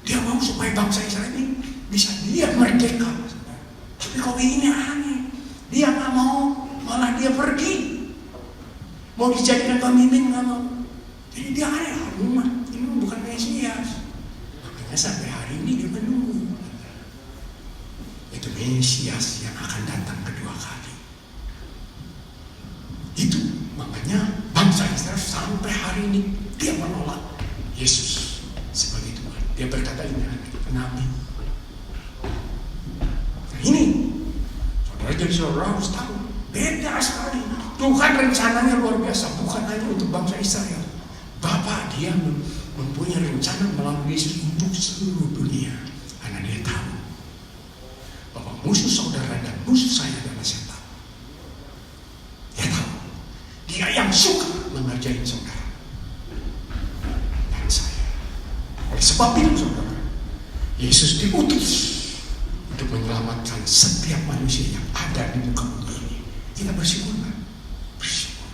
Dia mau supaya bangsa Israel ini bisa dia merdeka, saudara. Tapi kok ini aneh, dia nggak mau, malah dia pergi, mau dijadikan pemimpin nggak mau. Jadi dia aneh, ini bukan Mesias. Makanya sampai hari ini dia menunggu itu Mesias yang akan datang kedua kali. Itu makanya bangsa Israel sampai hari ini dia menolak Yesus sebagai Tuhan. Dia berkata ini nabi. Nah ini, saudara, jadi saudara harus tahu, beda sekali. Tuhan rencananya luar biasa, bukan hanya untuk bangsa Israel. Bapa dia mempunyai rencana melalui Yesus untuk seluruh dunia. Karena dia tahu bahwa musuh saudara dan musuh saya adalah setan. Dia tahu, dia yang suka mengerjain saudara dan saya. Oleh sebab itu, saudara, Yesus diutus untuk menyelamatkan setiap manusia yang ada di muka bumi ini. Kita bersyukur nggak? Bersyukur.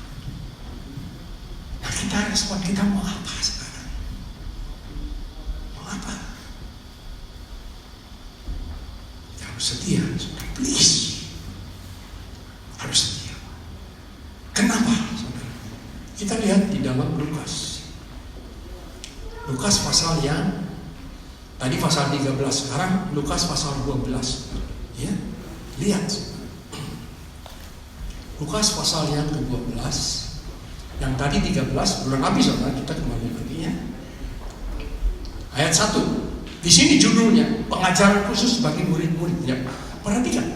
Nah, kita respon, kita mau apa sekarang? Mau apa? Kita harus setia, saudara. Please, harus setia. Kenapa, saudara? Kita lihat di dalam Lukas pasal yang tadi pasal 13, sekarang Lukas pasal 12. Ya, lihat. Lukas pasal yang ke-12, yang tadi 13 belum habis, saudara. Kita kembali lagi ya. Ayat 1. Di sini judulnya pengajaran khusus bagi murid-muridnya. Perhatikan.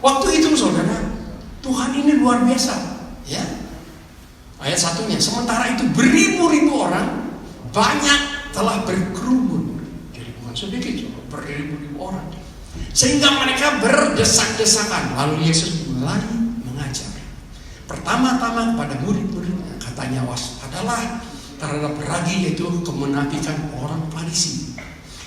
Waktu itu, saudara, Tuhan ini luar biasa, ya. Ayat 1-nya, sementara itu beribu-ribu orang banyak telah berkerumun. Jadi bukan sedikit, beribu-ribu orang. Sehingga mereka berdesak-desakan. Lalu Yesus mulai mengajar. Pertama-tama kepada murid-muridnya, katanya, waspadalah terhadap ragi, yaitu kemunafikan orang Farisi.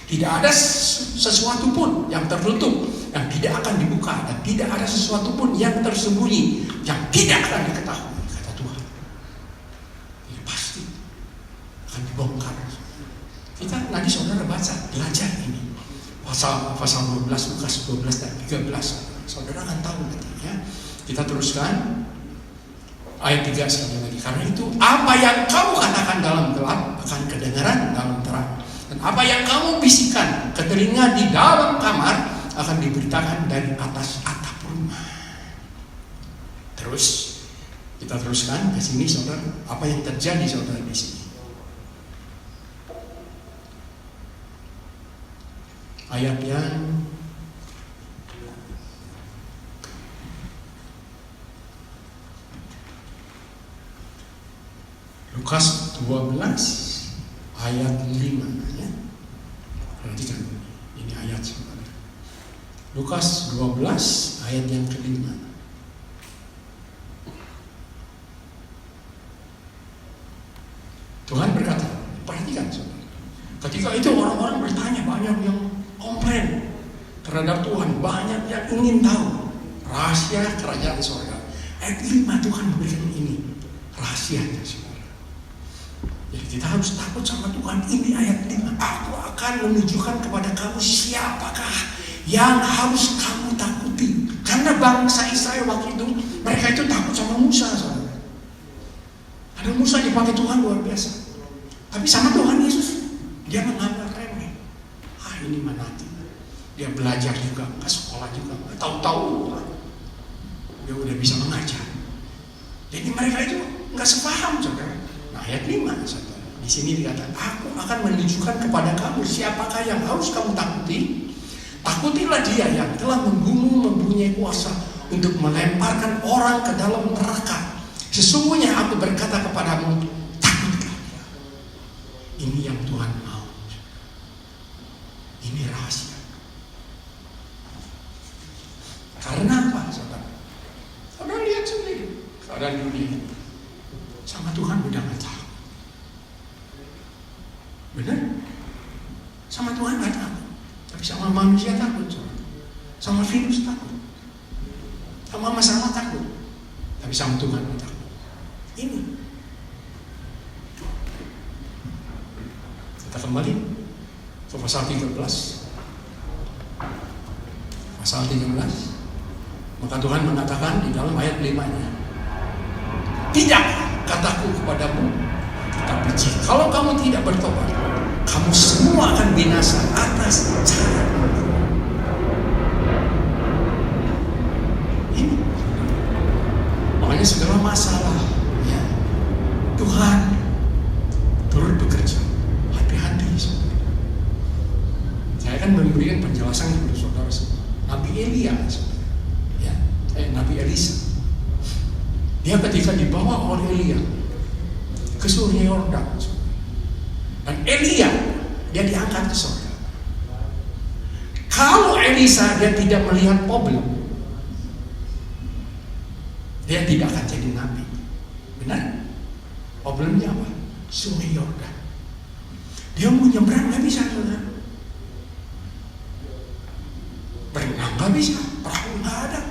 Tidak ada sesuatu pun yang tertutup yang tidak akan dibuka, dan tidak ada sesuatu pun yang tersembunyi yang tidak akan diketahui, kata Tuhan. Ini pasti akan dibongkar. Kita nanti, saudara, baca, belajar ini pasal 12, Lukas 12 dan 13. Saudara akan tahu nanti ya. Kita teruskan ayat 3 sekali lagi. Karena itu, apa yang kamu katakan dalam gelap akan kedengaran dalam terang, dan apa yang kamu bisikan ke telinga di dalam kamar akan diberitakan dari atas atap rumah. Terus kita teruskan ke sini, saudara. Apa yang terjadi, saudara, di sini? Ayat yang Lukas 12 ayat 5 ya. Perhatikan ini ayat, saudara. Lukas 12 ayat yang ke-5. Tuhan berkata, perhatikan, saudara. Ketika itu orang-orang bertanya, banyak yang komplain terhadap Tuhan, banyak yang ingin tahu rahasia kerajaan surga. Ayat 5 Tuhan memberikan ini rahasianya, saudara. Jadi kita harus takut sama Tuhan. Ini ayat 5. Aku akan menunjukkan kepada kamu siapakah yang harus kamu takuti. Karena bangsa Israel waktu itu, mereka itu takut sama Musa, saudara. Ada Musa dipakai Tuhan luar biasa. Tapi sama Tuhan Yesus, dia menganggap remeh. Ini menanti. Dia belajar juga, ke sekolah juga, tahu-tahu dia udah bisa mengajar. Jadi mereka itu nggak sepaham, saudara. Nah, ayat 5, saudara, di sini dikatakan, aku akan menunjukkan kepada kamu siapakah yang harus kamu takuti. Takutilah dia yang telah mempunyai kuasa untuk melemparkan orang ke dalam neraka. Sesungguhnya aku berkata kepadamu, takutlah dia. Ini yang Tuhan mau. Ini rahasia. Karena apa, saudara? Saudara lihat sendiri keadaan dunia ini. Sama Tuhan udah gak takut. Benar? Sama Tuhan gak takut. Tapi sama manusia takut. Sama virus takut. Sama masalah takut. Tapi sama Tuhan gak takut. Ini. Kita kembali ke pasal 13. Pasal 13. Maka Tuhan mengatakan di dalam ayat 5-nya, tidak kataku kepadamu, tetapi kalau kamu tidak bertobat, kamu semua akan binasa atas cara ini. Makanya segala masalah, ya, Tuhan turut bekerja. Hati-hati. Saya akan memberikan penjelasan kepada saudara semua. Nabi Elia, Nabi Elisa, dia ketika dibawa oleh Elia ke Sungai Yordan, dan Elia dia diangkat ke surga. Kalau Elisa dia tidak melihat problem, dia tidak akan jadi nabi. Benar? Problemnya apa? Sungai Yordan. Dia mau nyebrang nggak bisa, saudara. Berenang nggak bisa, perahu nggak ada.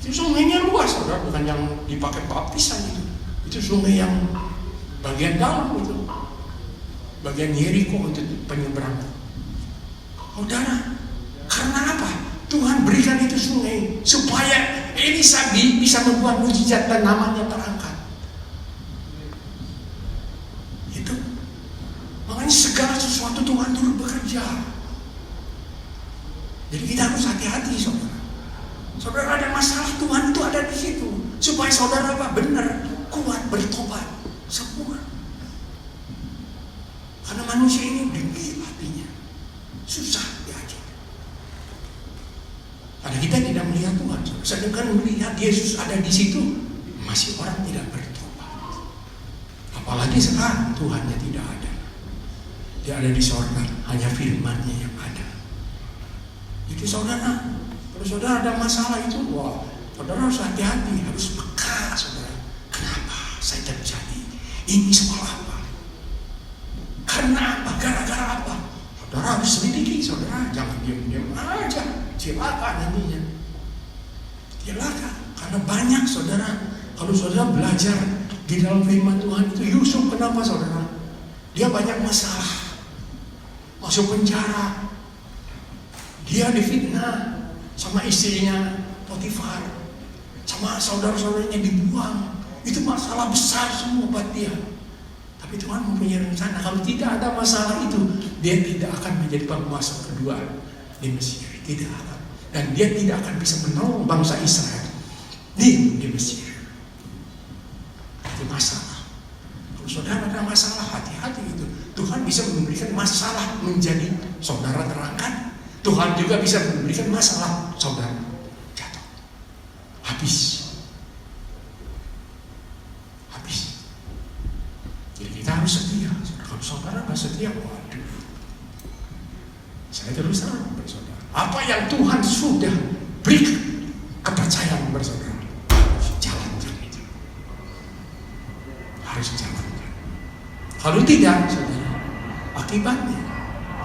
Itu sungainya luas, saudara, bukan yang dipakai baptisan itu. Itu sungai yang bagian dalam itu, bagian Yeriko untuk penyeberangan. Saudara, karena apa? Tuhan berikan itu sungai supaya Elisa bisa membuat mujizat dan namanya terangkat. Itu. Makanya segala sesuatu Tuhan turut bekerja. Jadi kita harus hati-hati, saudara. Saudara ada masalah, Tuhan itu ada di situ supaya saudara apa? Benar, kuat, bertobat semua. Karena manusia ini dengki hatinya, susah diajar. Karena kita tidak melihat Tuhan, sedangkan melihat Yesus ada di situ, masih orang tidak bertobat. Apalagi sekarang Tuhannya tidak ada. Dia ada di sorga, hanya firman-Nya yang ada. Jadi saudara, kalau saudara ada masalah itu, wah, saudara harus hati-hati, harus peka, saudara. Kenapa saya terjadi? Ini soal apa? Karena apa? Gara-gara apa? Saudara harus selidiki, saudara. Jangan diam-diam aja. Cilaka nantinya. Cilaka. Karena banyak, saudara. Kalau saudara belajar di dalam firman Tuhan itu, Yusuf kenapa, saudara? Dia banyak masalah. Masuk penjara. Dia difitnah sama istrinya Potifar, sama saudara-saudaranya dibuang. Itu masalah besar semua buat dia. Tapi Tuhan mempunyai rencana. Kalau tidak ada masalah itu, dia tidak akan menjadi penguasa kedua di Mesir. Tidak akan. Dan dia tidak akan bisa menolong bangsa Israel di Mesir. Itu masalah. Kalau saudara ada masalah, hati-hati itu. Tuhan bisa memberikan masalah menjadi saudara terangkat. Tuhan juga bisa memberikan masalah saudara jatuh. Habis. Jadi kita harus setia. Kalau saudara nggak setia, waduh. Saya terus terang bersaudara. Apa yang Tuhan sudah berikan kepercayaan bersaudara, harus jalankan itu. Harus jalankan. Kalau tidak, saudara, akibatnya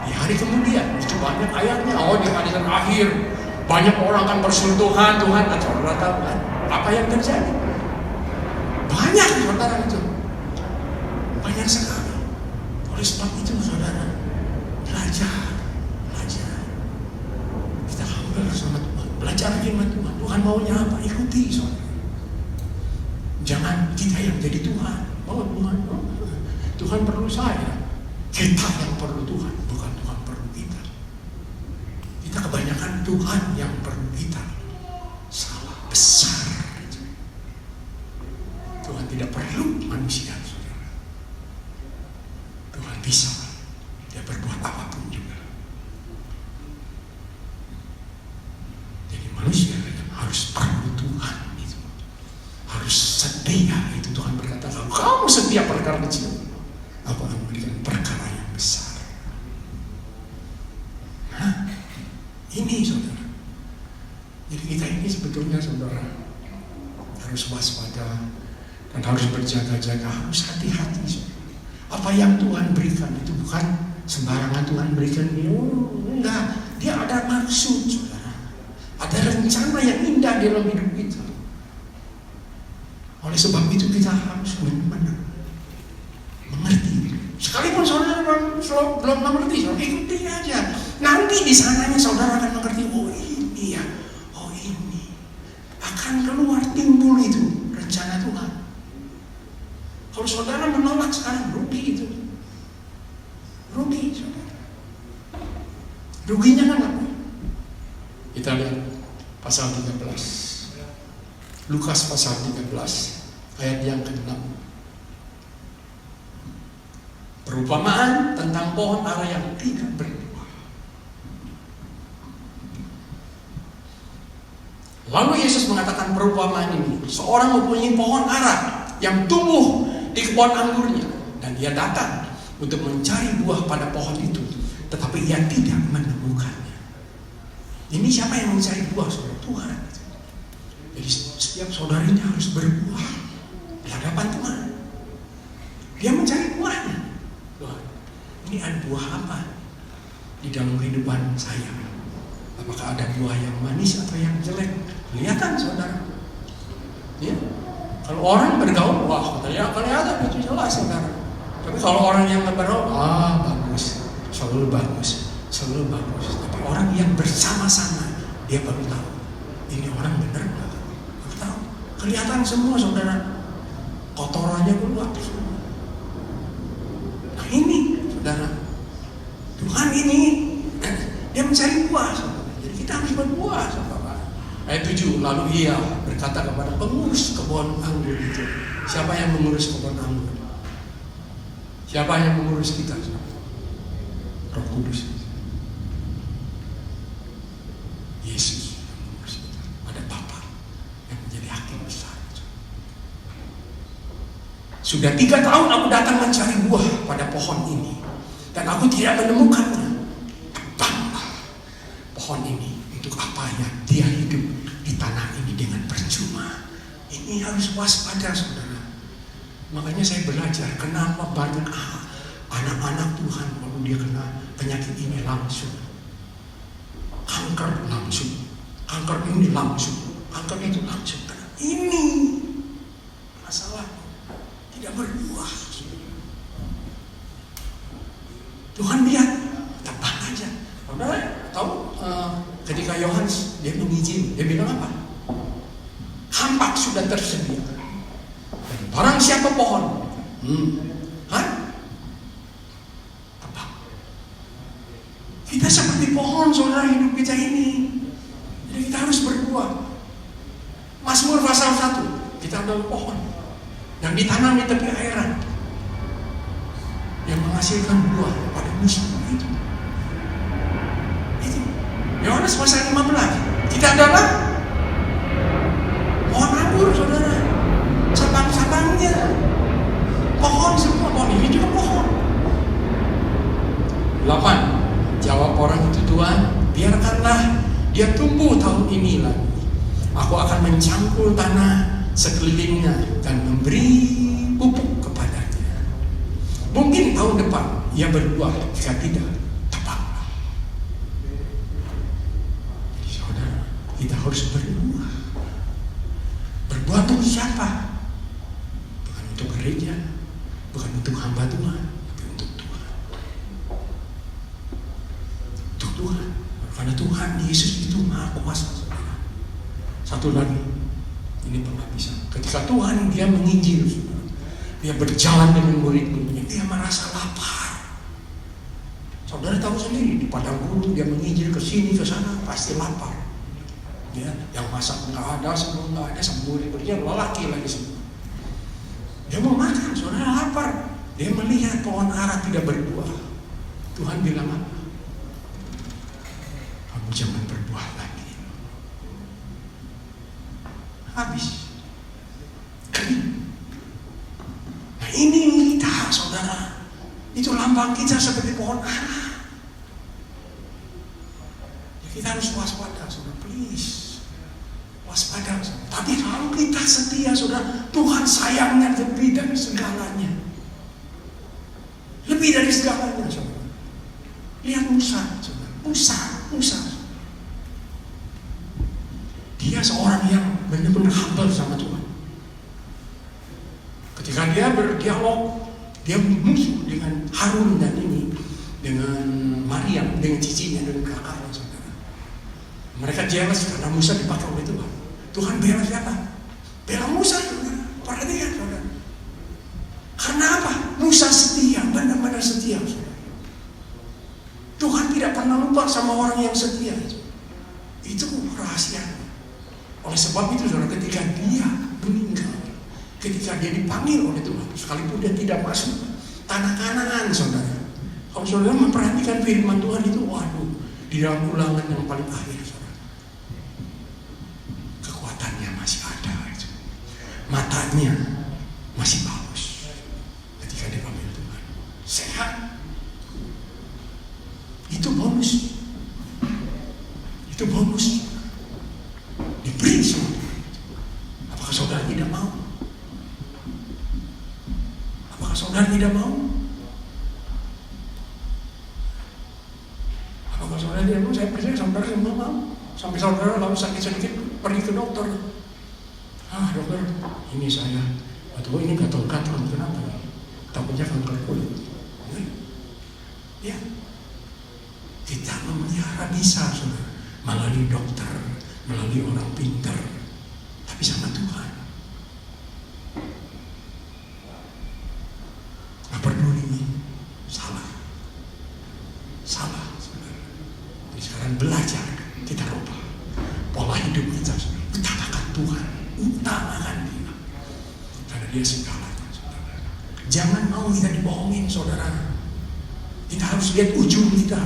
di hari kemudian, itu banyak ayatnya. Di hari akhir banyak orang akan bersentuhan Tuhan. Dan saudara tahu kan apa yang terjadi? Banyak, saudara, itu banyak sekali. Oleh sebab itu, saudara, belajar. Kita humble sama Tuhan, belajar firman Tuhan. Tuhan maunya apa? Ikuti, saudara. Jangan kita yang jadi Tuhan. Tuhan perlu saya. Kita yang perlu Tuhan, bukan Tuhan perlu kita. Kita kebanyakan Tuhan yang perlu kita. Salah besar. Tuhan tidak perlu manusia, saudara. bisa dia berbuat apapun juga. Jadi manusia harus perlu Tuhan itu, harus setia. Itu Tuhan berkata, kalau kamu setia perkara kecil, aku akan memberikan perkara yang besar. Nah, ini saudara. Jadi kita ini sebetulnya saudara harus waspada dan harus berjaga-jaga, harus hati-hati saudara. Apa yang Tuhan berikan itu bukan sembarangan Tuhan berikan. Enggak, dia ada maksud saudara. Ada rencana yang indah dalam hidup kita. Oleh sebab itu kita harus benar-benar mengerti. Sekalipun saudara belum mengerti, saudara ikuti aja. Nanti di sananya saudara akan mengerti. Oh ini ya, oh ini akan keluar timbul itu rencana Tuhan. Kalau saudara menolak sekarang, rugi itu. Rugi saudara. Ruginya kan apa? Kita lihat pasal 13. Lukas pasal 13 ayat yang ke-6. Perumpamaan tentang pohon ara yang tidak berbuah. Lalu Yesus mengatakan perumpamaan ini. Seorang mempunyai pohon ara yang tumbuh di kebun anggurnya, dan dia datang untuk mencari buah pada pohon itu, tetapi ia tidak menemukannya. Ini siapa yang mencari buah? Saudara, Tuhan. Jadi setiap saudaranya harus berbuah di hadapan Tuhan. Dia mencari buahnya. Tuhan, ini ada buah apa di dalam kehidupan saya? Apakah ada buah yang manis atau yang jelek? Kelihatan saudara. Ya. Kalau orang bergaul, wah katanya kelihatan itu jelas saudara. Tapi kalau orang yang bergaul, bagus, selalu bagus, selalu bagus. Tapi orang yang bersama-sama, dia baru tahu ini orang benar nggak? Baru tahu. Kelihatan semua saudara, kotorannya keluar semua. Nah ini saudara, Tuhan ini dia mencari buah saudara. Jadi kita harus berbuah saudara. Ayat 7, lalu ia berkata kepada pengurus kebun anggur itu. Siapa yang mengurus kebun anggur? Siapa yang mengurus kita? Roh Kudus. Yesus yang mengurus kita. Ada Bapa yang menjadi hakim besar. Sudah 3 tahun aku datang mencari buah pada pohon ini, dan aku tidak menemukannya. Tebanglah pohon ini. Untuk apa ya dia hidup di tanah ini dengan percuma? Ini harus waspada saudara. Makanya saya belajar kenapa banyak anak-anak Tuhan kalau dia kena penyakit ini langsung, kanker langsung, kanker ini langsung, kanker itu langsung. Karena ini masalah tidak berbuah. Tuhan lihat, tebang aja. Saudara tahu? Ketika Yohanes dia mengizinkan, dia bilang apa? Kampak sudah tersedia. Dan barang siapa pohon, tebang. Kita seperti pohon saudara hidup kita ini. Jadi kita harus berbuah. Mazmur pasal 1, kita adalah pohon yang ditanam di tepi airan, yang menghasilkan buah pada musim itu. Yohanes pasal 15, kita adalah pohon anggur saudara, cabang-cabangnya pohon semua, pohon ini juga pohon. 8, jawab orang itu, Tuhan, biarkanlah dia tumbuh tahun ini lagi. Aku akan mencangkul tanah sekelilingnya dan memberi pupuk kepadanya. Mungkin tahun depan ia berbuah, jika tidak, kita harus berbuah. Berbuah untuk siapa? Bukan untuk gereja, bukan untuk hamba Tuhan, tapi untuk Tuhan. Untuk Tuhan. Karena Tuhan Yesus itu Maha Kuasa. Satu lagi, ini penghabisan. Ketika Tuhan dia menginjil, dia berjalan dengan murid-muridnya, dia merasa lapar. Saudara tahu sendiri di padang gurun dia menginjil ke sini ke sana pasti lapar. Ya, yang masak nggak ada, semua nggak ada, semua murid-muridnya lelaki lagi semua. Dia mau makan, saudara lapar. Dia melihat pohon ara tidak berbuah. Tuhan bilang apa? Kamu jangan berbuah lagi. Habis. Kering. Nah ini kita, saudara. Itu lambang kita seperti pohon ara. Ya, kita harus waspada, saudara. Please. Waspada. Saudara. Tapi kalau kita setia, saudara, Tuhan sayangnya lebih dari segalanya. Lebih dari segalanya, saudara. Lihat Musa, saudara. Musa. Dia seorang yang benar-benar humble sama Tuhan. Ketika dia berdialog, dia musuh dengan Harun dan dengan Maryam, dengan cicinya, dengan kakaknya, saudara. Mereka jealous karena Musa dipakai oleh Tuhan. Tuhan bela siapa? Bela Musa, saudara. Perhatikan, saudara. Karena apa? Musa setia, benar-benar setia, saudara. Tuhan tidak pernah lupa sama orang yang setia. Itu rahasia. Oleh sebab itu, saudara, ketika dia meninggal, ketika dia dipanggil oleh Tuhan, sekalipun dia tidak masuk tanah Kanaan, saudara. Kalau saudara memperhatikan firman Tuhan itu, waduh, di dalam Ulangan yang paling akhir, saudara, kekuatannya masih ada, itu. Matanya masih bagus. Ketika dipanggil Tuhan, sehat. Itu bonus. Diberi sama Tuhan. Apakah saudara tidak mau? Saudara tidak mau? Apakah saudara tidak mau? Saya percaya saudara semua mau. Sampai saudara kalau sakit sedikit pergi ke dokter. Dokter, ini saya. Aduh, ini gatal-gatal. Kenapa? Takutnya kanker kulit. Ya. Kita memelihara bisa, saudara. Melalui dokter, melalui orang pintar. Tapi sama Tuhan. Gak peduli, salah, saudara. Jadi sekarang belajar, kita rubah pola hidup kita, saudara. Utamakan Tuhan, utamakan Dia, karena Dia segalanya, saudara. Jangan mau kita dibohongin, saudara. Kita harus lihat ujung kita.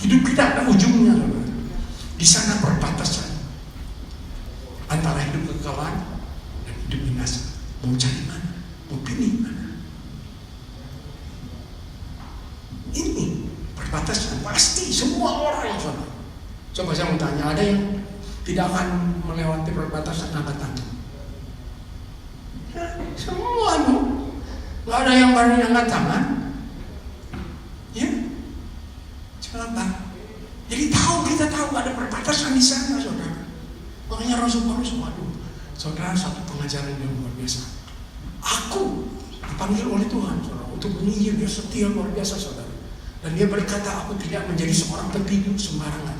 Hidup kita ada ujungnya, saudara. Di sana perbatasan antara hidup kekekalan dan hidup binasa. Mau cari mana? Mau pilih mana? Ini perbatasan pasti semua orang, saudara. Coba saya mau tanya, ada yang tidak akan melewati perbatasan angkat tangan? Semua dong. Nggak ada yang berani angkat tangan. Ya, coba. Jadi kita tahu ada perbatasan di sana, saudara. Makanya Rasul Paulus, waduh, saudara, satu pengajaran yang luar biasa. Aku dipanggil oleh Tuhan, saudara, untuk menginjil. Dia setia luar biasa, saudara. Dan dia berkata, aku tidak menjadi seorang petinju sembarangan,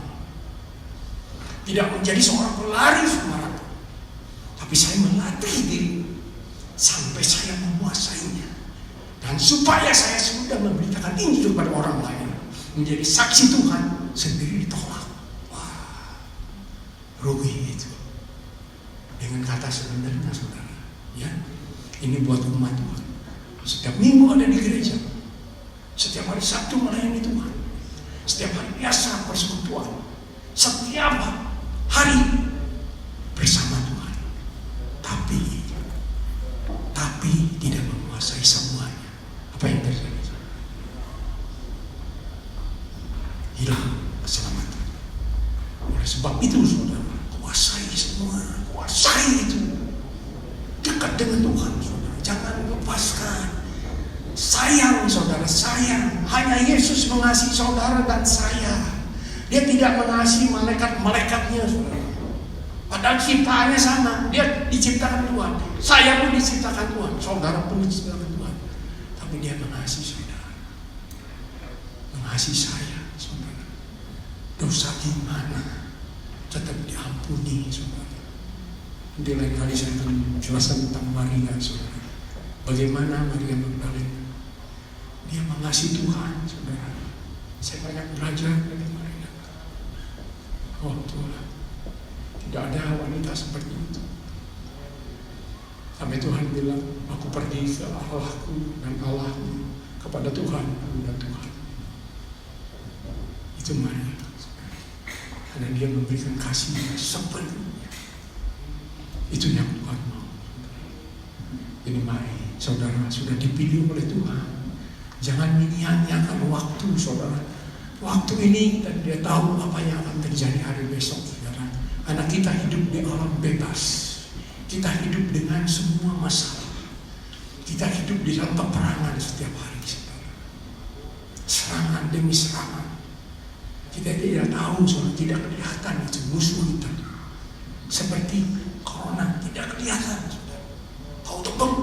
tidak menjadi seorang pelari sembarangan, tapi saya melatih diri sampai saya menguasainya. Dan supaya saya sudah memberitakan Injil kepada orang lain, menjadi saksi Tuhan, sendiri ditolak. Wah, rugi itu. Dengan kata sebenarnya, saudara, ya, ini buat umat Tuhan. Setiap minggu ada di gereja. Setiap hari Sabtu melayani Tuhan. Setiap hari biasa persekutuan. Setiap hari bersama Tuhan. Tapi tidak menguasai semuanya. Apa yang terjadi? Hilang keselamatan. Oleh sebab itu, saudara, kuasai semua. Kuasai itu. Dekat dengan Tuhan, saudara. Jangan lepaskan. Sayang, saudara, sayang. Hanya Yesus mengasihi saudara dan saya. Dia tidak mengasihi malaikat-malaikatnya, saudara. Padahal ciptaannya sama. Dia diciptakan Tuhan. Saya pun diciptakan Tuhan. Saudara pun diciptakan Tuhan. Tapi dia mengasihi saudara. Mengasihi saya, saudara. Dosa gimana? Tetap diampuni, saudara. Nanti lain kali saya akan jelaskan tentang Maria, saudara. Bagaimana Maria Magdalena. Dia mengasihi Tuhan, saudara. Saya banyak belajar dari Maria. Oh Tuhan, tidak ada wanita seperti itu. Sampai Tuhan bilang, aku pergi ke Allahku dan Allahmu, kepada Tuhan dan Tuhan. Itu Maria. Karena dia memberikan kasihnya sepenuhnya. Itu yang Tuhan mau. Ini mari, saudara, sudah dipilih oleh Tuhan. Jangan menyia-nyiakan waktu, saudara. Waktu ini, dan dia tahu apa yang akan terjadi hari besok, saudara. Karena kita hidup di alam bebas. Kita hidup dengan semua masalah. Kita hidup di dalam peperangan setiap hari, saudara. Serangan demi serangan. Kita tidak tahu, saudara, tidak kelihatan itu musuh kita. Seperti corona, tidak kelihatan, saudara. Tahu tebeng.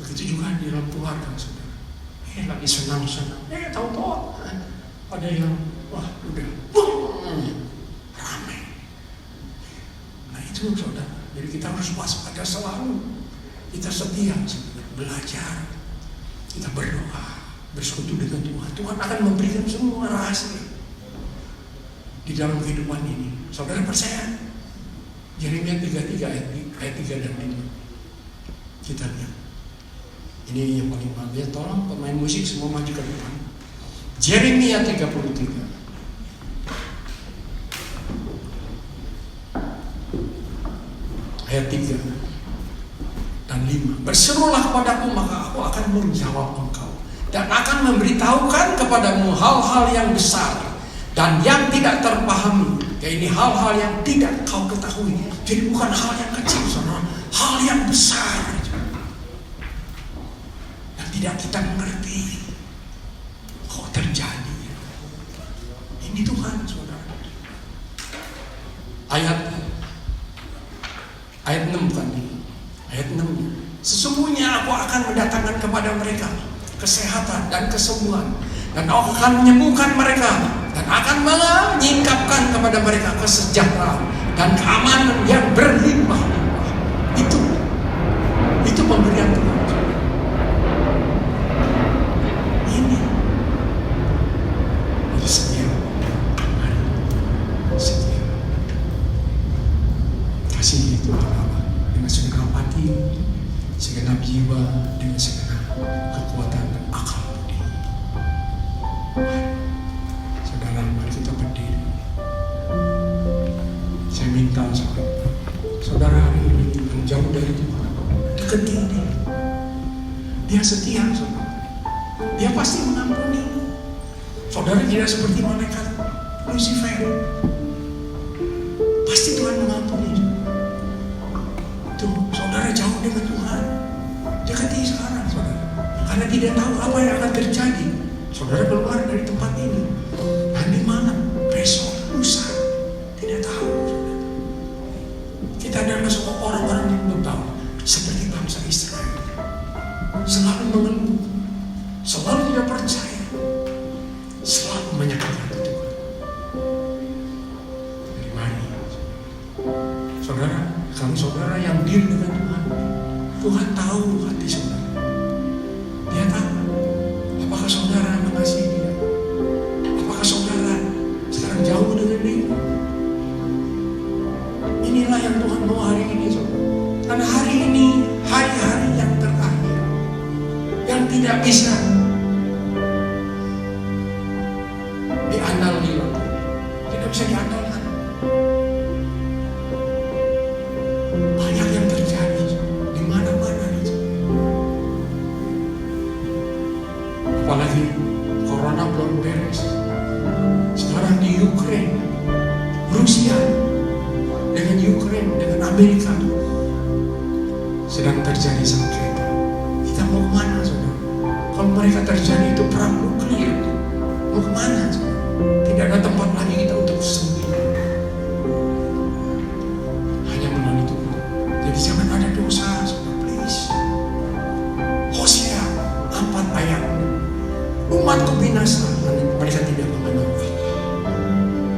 Begitu juga di dalam keluarga, saudara. Lagi senang-senang, tahu-tahu ada yang, wah udah, ramai. Nah itu, saudara. Jadi kita harus waspada selalu. Kita setia, belajar, kita berdoa, bersekutu dengan Tuhan. Tuhan akan memberikan semua rahasia di dalam kehidupan ini. Saudara percaya? Yeremia 33 ayat 3 dan 5. Kita lihat. Ini yang paling bagus. Tolong pemain musik semua maju ke depan. Yeremia 33. Ayat 3 dan 5. Berserulah kepadaku, maka aku akan menjawab engkau dan akan memberitahukan kepadamu hal-hal yang besar dan yang tidak terpahami. Ini hal-hal yang tidak kau ketahui. Jadi bukan hal yang kecil, saudara, hal yang besar yang tidak kita mengerti kok terjadi. Ini Tuhan, saudara. Ayat 6 bukan ini. Ayat 6. Sesungguhnya aku akan mendatangkan kepada mereka kesehatan dan kesembuhan, dan aku akan menyembuhkan mereka, dan akan menyingkapkan kepada mereka kesejahteraan dan keamanan yang berlimpah-limpah. Itu pemberian Tuhan. Ini setia. Setia. Kasih Tuhan Allah dengan segenap hati, segenap jiwa, dengan segenap kekuatan dan akal budi. Saudara, mari kita berdiri. Saya minta saudara hari ini yang jauh dari Tuhan, dekati Dia. Dia setia, saudara. Dia pasti mengampuni. Saudara tidak seperti malaikat Lucifer. Pasti Tuhan mengampuni. Saudara jauh dengan Tuhan, dekati sekarang, saudara. Karena tidak tahu apa yang akan terjadi. Saudara keluar dari tempat ini, nanti malam, besok, lusa, tidak tahu, saudara. Kita adalah semua orang-orang yang bertahu, seperti bangsa Israel, selalu mengeluh, selalu tidak percaya, selalu menyatakan Tuhan. Jadi mari, saudara, kami saudara yang deal dengan Tuhan. Tuhan tahu hati saudara. Dia tahu apakah saudara mengasihi Dia, apakah saudara sekarang jauh dengan Dia. Inilah yang Tuhan mau hari ini, saudara. Karena hari ini hari-hari yang terakhir, yang tidak bisa diandalkan, tidak bisa diandalkan. Banyak yang terjadi di mana-mana itu. Apalagi corona belum beres. Sekarang di Ukraina, Rusia dengan Ukraina, dengan Amerika sedang terjadi sengketa. Kita mau kemana, saudara? Kalau mereka terjadi itu perang nuklir, mau kemana, saudara? Tidak ada tempat lagi kita untuk sembunyi. Hanya melalui Tuhan. Jadi jangan ada dosa, saudara, please. Hosea 4 ayat. Umatku binasa, mereka tidak mengenal Allah.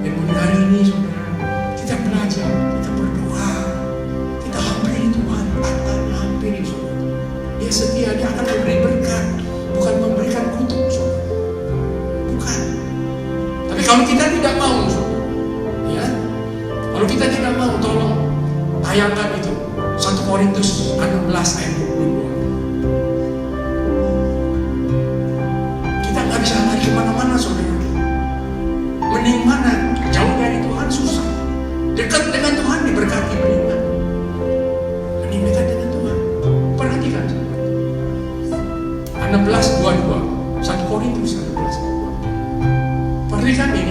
Dan mulai hari ini, saudara, kita belajar, kita berdoa, kita hampiri Tuhan, hampiri, saudara. Dia setia, Dia akan memberi berkat, bukan memberikan kutuk, saudara. Bukan. Tapi kalau kita tidak mau, saudara, ya, kalau kita tidak mau, tolong tayangkan itu 1 Korintus Korintus 16 ayat 22. Kita nggak bisa lari kemana-mana, saudara. Mending mana? Jauh dari Tuhan susah. Dekat dengan Tuhan diberkati mendingan. Mending dekat dengan Tuhan. Perhatikan. 16:22. 1 Korintus 16:22. Perhatikan ini.